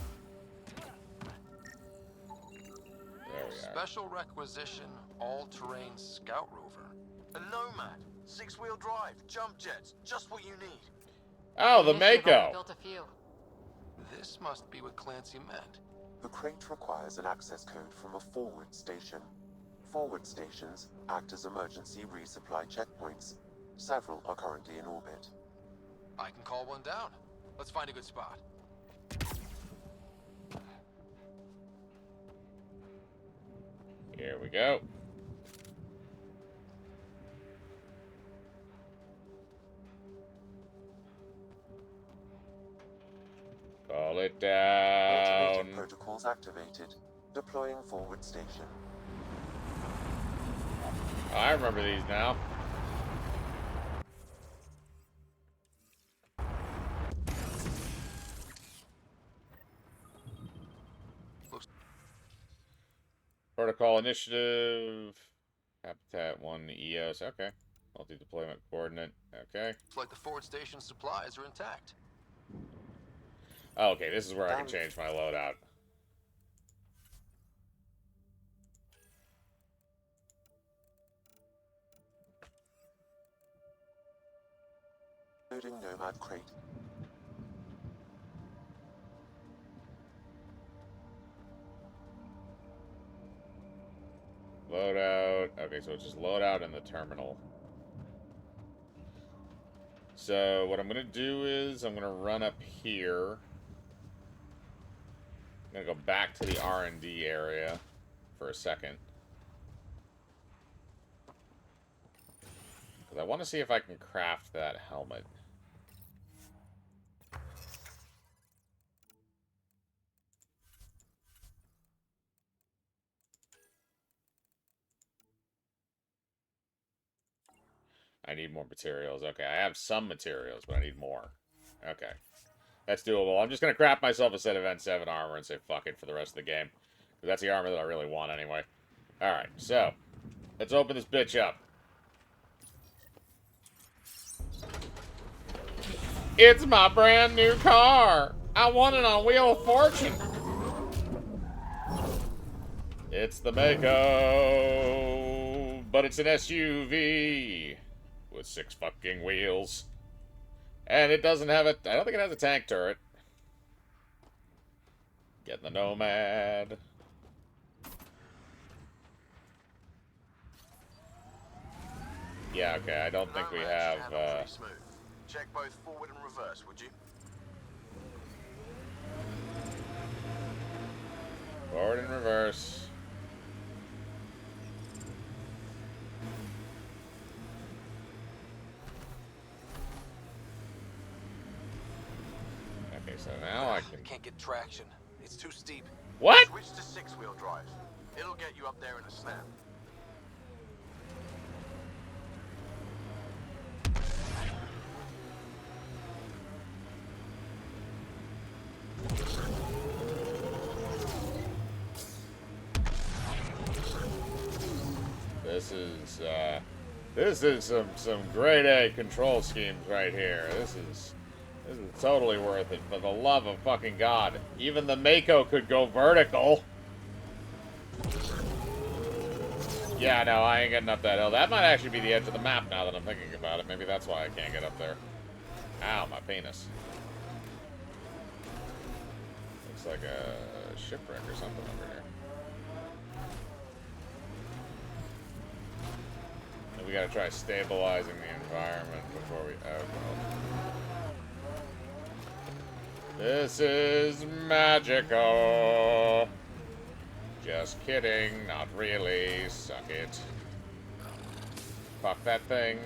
we are. Special requisition, all-terrain scout rover. A Nomad. 6-wheel drive, jump jets, just what you need. Oh, the Mako. Built a few. This must be what Clancy meant. The crate requires an access code from a forward station. Forward stations act as emergency resupply checkpoints. Several are currently in orbit. I can call one down. Let's find a good spot. Here we go. Call it down. Automated protocols activated. Deploying forward station. Oh, I remember these now. Protocol initiative. Habitat 1 EOS. Okay. Multi-deployment coordinate. Okay. It's like the forward station supplies are intact. Oh, okay, this is where I can change my loadout. Loading Nomad crate. Loadout. Okay, so it's just loadout in the terminal. So what I'm going to do is I'm going to run up here. I'm going to go back to the R&D area for a second. Because I want to see if I can craft that helmet. I need more materials. Okay, I have some materials, but I need more. Okay. That's doable. I'm just going to craft myself a set of N7 armor and say fuck it for the rest of the game. That's the armor that I really want anyway. Alright, so. Let's open this bitch up. It's my brand new car! I won it on Wheel of Fortune! It's the Mako! But it's an SUV! With 6 fucking wheels. And it doesn't have a... I don't think it has a tank turret. Getting the Nomad. Yeah, okay, I don't think we have, Pretty smooth. Check both forward and reverse, would you? forward and reverse. Okay, so now I can... Can't get traction. It's too steep. What? Switch to 6-wheel drive. It'll get you up there in a snap. This is some grade A control schemes right here. This is totally worth it. For the love of fucking God. Even the Mako could go vertical. Yeah, no, I ain't getting up that hill. That might actually be the edge of the map now that I'm thinking about it. Maybe that's why I can't get up there. Ow, my penis. Looks like a shipwreck or something over here. And we gotta try stabilizing the environment before we... Oh, well. This is magical. Just kidding, not really. Suck it. Fuck that thing.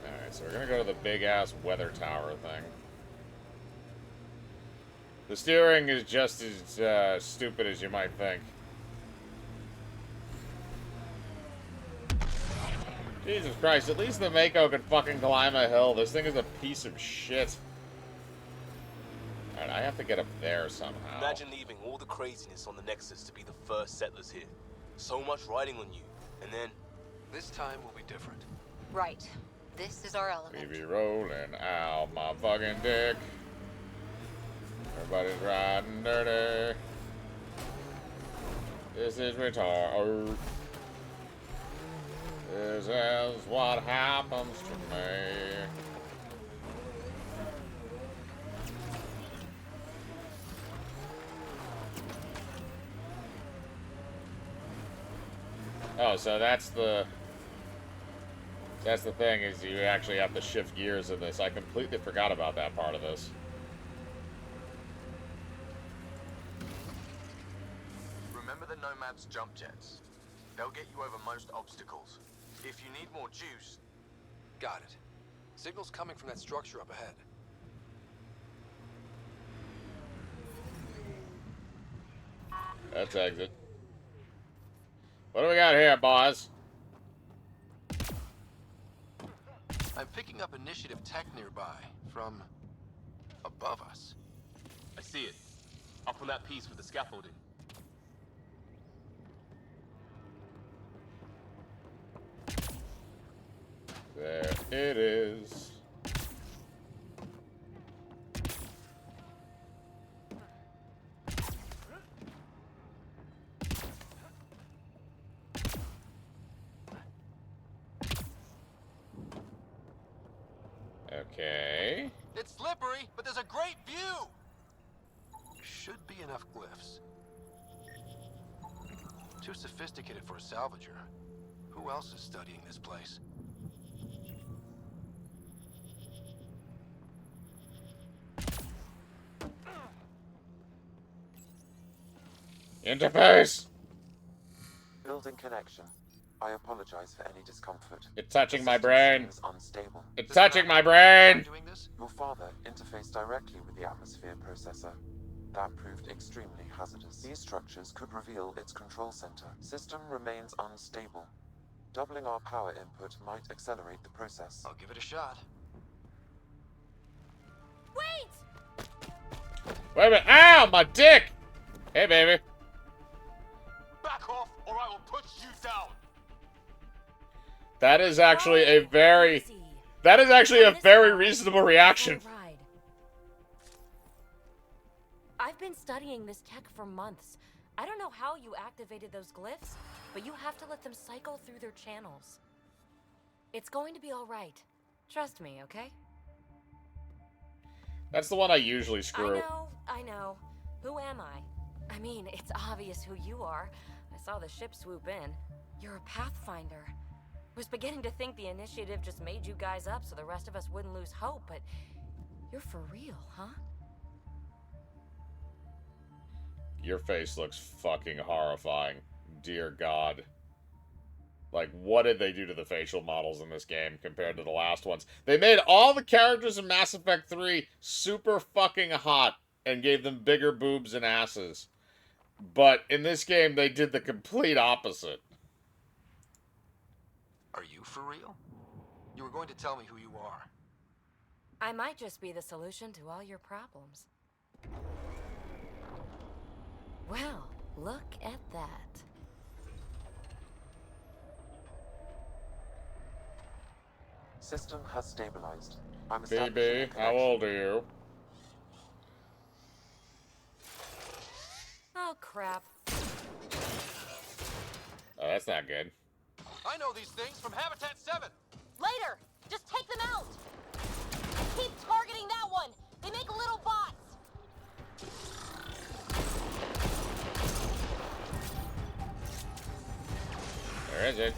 Alright, so we're gonna go to the big-ass weather tower thing. The steering is just as stupid as you might think. Jesus Christ, at least the Mako can fucking climb a hill. This thing is a piece of shit. Alright, I have to get up there somehow. Imagine leaving all the craziness on the Nexus to be the first settlers here. So much riding on you, and then... This time will be different. Right. This is our element. We be rolling out my fucking dick. Everybody's riding dirty. This is retard. This is what happens to me. Oh, so that's the thing, is you actually have to shift gears in this. I completely forgot about that part of this. Remember the Nomad's jump jets. They'll get you over most obstacles. If you need more juice... Got it. Signal's coming from that structure up ahead. That's exit. What do we got here, boss? I'm picking up initiative tech nearby, from above us. I see it. Up on that piece with the scaffolding. There it is. Okay. It's slippery, but there's a great view! Should be enough glyphs. Too sophisticated for a salvager. Who else is studying this place? Interface! Building connection. I apologize for any discomfort. It's touching my The system brain. seems unstable. It's touching my brain! Your father interfaced directly with the atmosphere processor. That proved extremely hazardous. These structures could reveal its control center. System remains unstable. Doubling our power input might accelerate the process. I'll give it a shot. Wait! Wait a minute. Ow, my dick! Hey, baby. Back off, or I will put you down! That is actually a very... That is actually a very reasonable reaction. I've been studying this tech for months. I don't know how you activated those glyphs, but you have to let them cycle through their channels. It's going to be all right. Trust me, okay? That's the one I usually screw. I know. Who am I? I mean, it's obvious who you are. I saw the ship swoop in. You're a Pathfinder. I was beginning to think the initiative just made you guys up so the rest of us wouldn't lose hope, but you're for real, huh? Your face looks fucking horrifying. Dear God. Like, what did they do to the facial models in this game compared to the last ones? They made all the characters in Mass Effect 3 super fucking hot and gave them bigger boobs and asses. But in this game, they did the complete opposite. Are you for real? You were going to tell me who you are. I might just be the solution to all your problems. Well, look at that. System has stabilized. I'm BB, how old are you? Oh, crap. Oh, that's not good. I know these things from Habitat 7! Later! Just take them out! Keep targeting that one! They make little bots! There is it.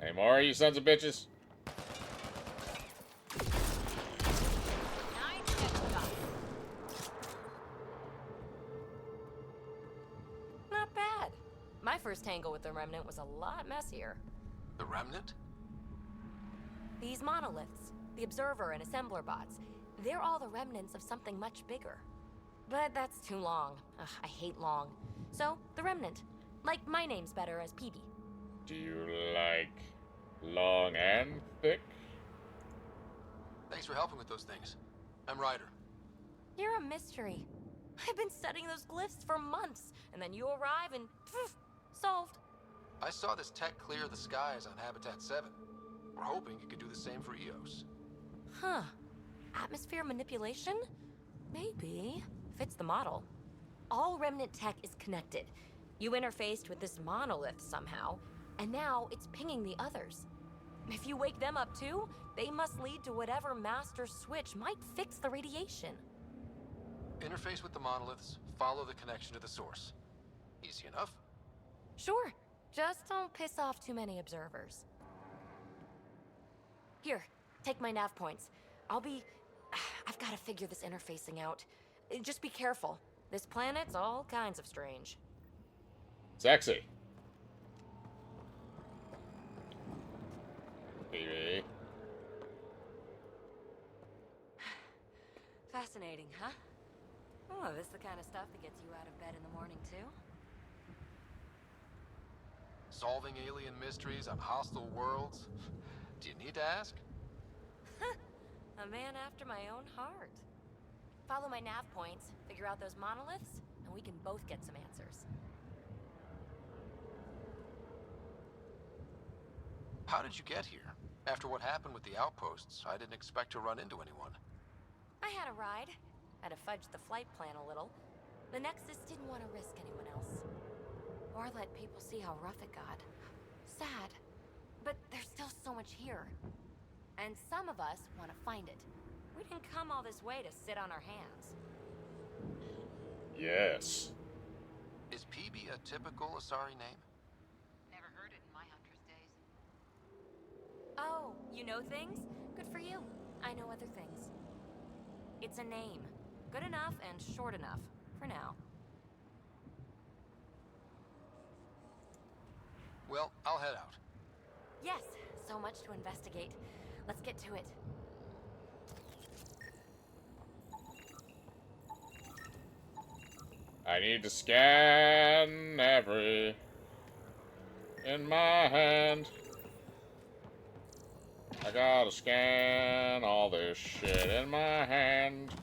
Any more, you sons of bitches? Not bad. My first tangle with the Remnant was a lot messier. The Remnant? These monoliths, the Observer and Assembler bots, they're all the remnants of something much bigger. But that's too long. Ugh, I hate long. So, the Remnant. Like, my name's better as PB. Do you like long and thick? Thanks for helping with those things. I'm Ryder. You're a mystery. I've been studying those glyphs for months, and then you arrive and poof, solved. I saw this tech clear the skies on Habitat 7. We're hoping you could do the same for EOS. Huh. Atmosphere manipulation? Maybe. Fits the model. All Remnant tech is connected. You interfaced with this monolith somehow, and now it's pinging the others. If you wake them up too, they must lead to whatever master switch might fix the radiation. Interface with the monoliths, follow the connection to the source. Easy enough. Sure. Just don't piss off too many observers. Here, take my nav points. I've got to figure this interfacing out. Just be careful. This planet's all kinds of strange. Sexy. BB. Fascinating, huh? Oh, this is the kind of stuff that gets you out of bed in the morning, too? Solving alien mysteries on hostile worlds? Do you need to ask? A man after my own heart. Follow my nav points, figure out those monoliths, and we can both get some answers. How did you get here? After what happened with the outposts, I didn't expect to run into anyone. I had a ride. Had to fudge the flight plan a little. The Nexus didn't want to risk anyone else. Or let people see how rough it got. Sad. But there's still so much here. And some of us want to find it. We didn't come all this way to sit on our hands. Yes. Is PB a typical Asari name? Never heard it in my hunter's days. Oh, you know things? Good for you. I know other things. It's a name. Good enough and short enough. For now. Well, I'll head out. Yes, so much to investigate. Let's get to it. I need to scan every in my hand. I gotta scan all this shit in my hand.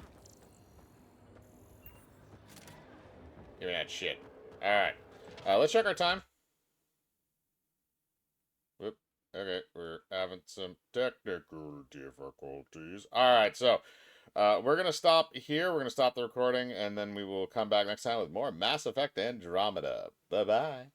Give me that shit. Alright. Let's check our time. Whoop. Okay, we're having some technical difficulties. Alright, so we're going to stop here. We're going to stop the recording, and then we will come back next time with more Mass Effect Andromeda. Bye-bye.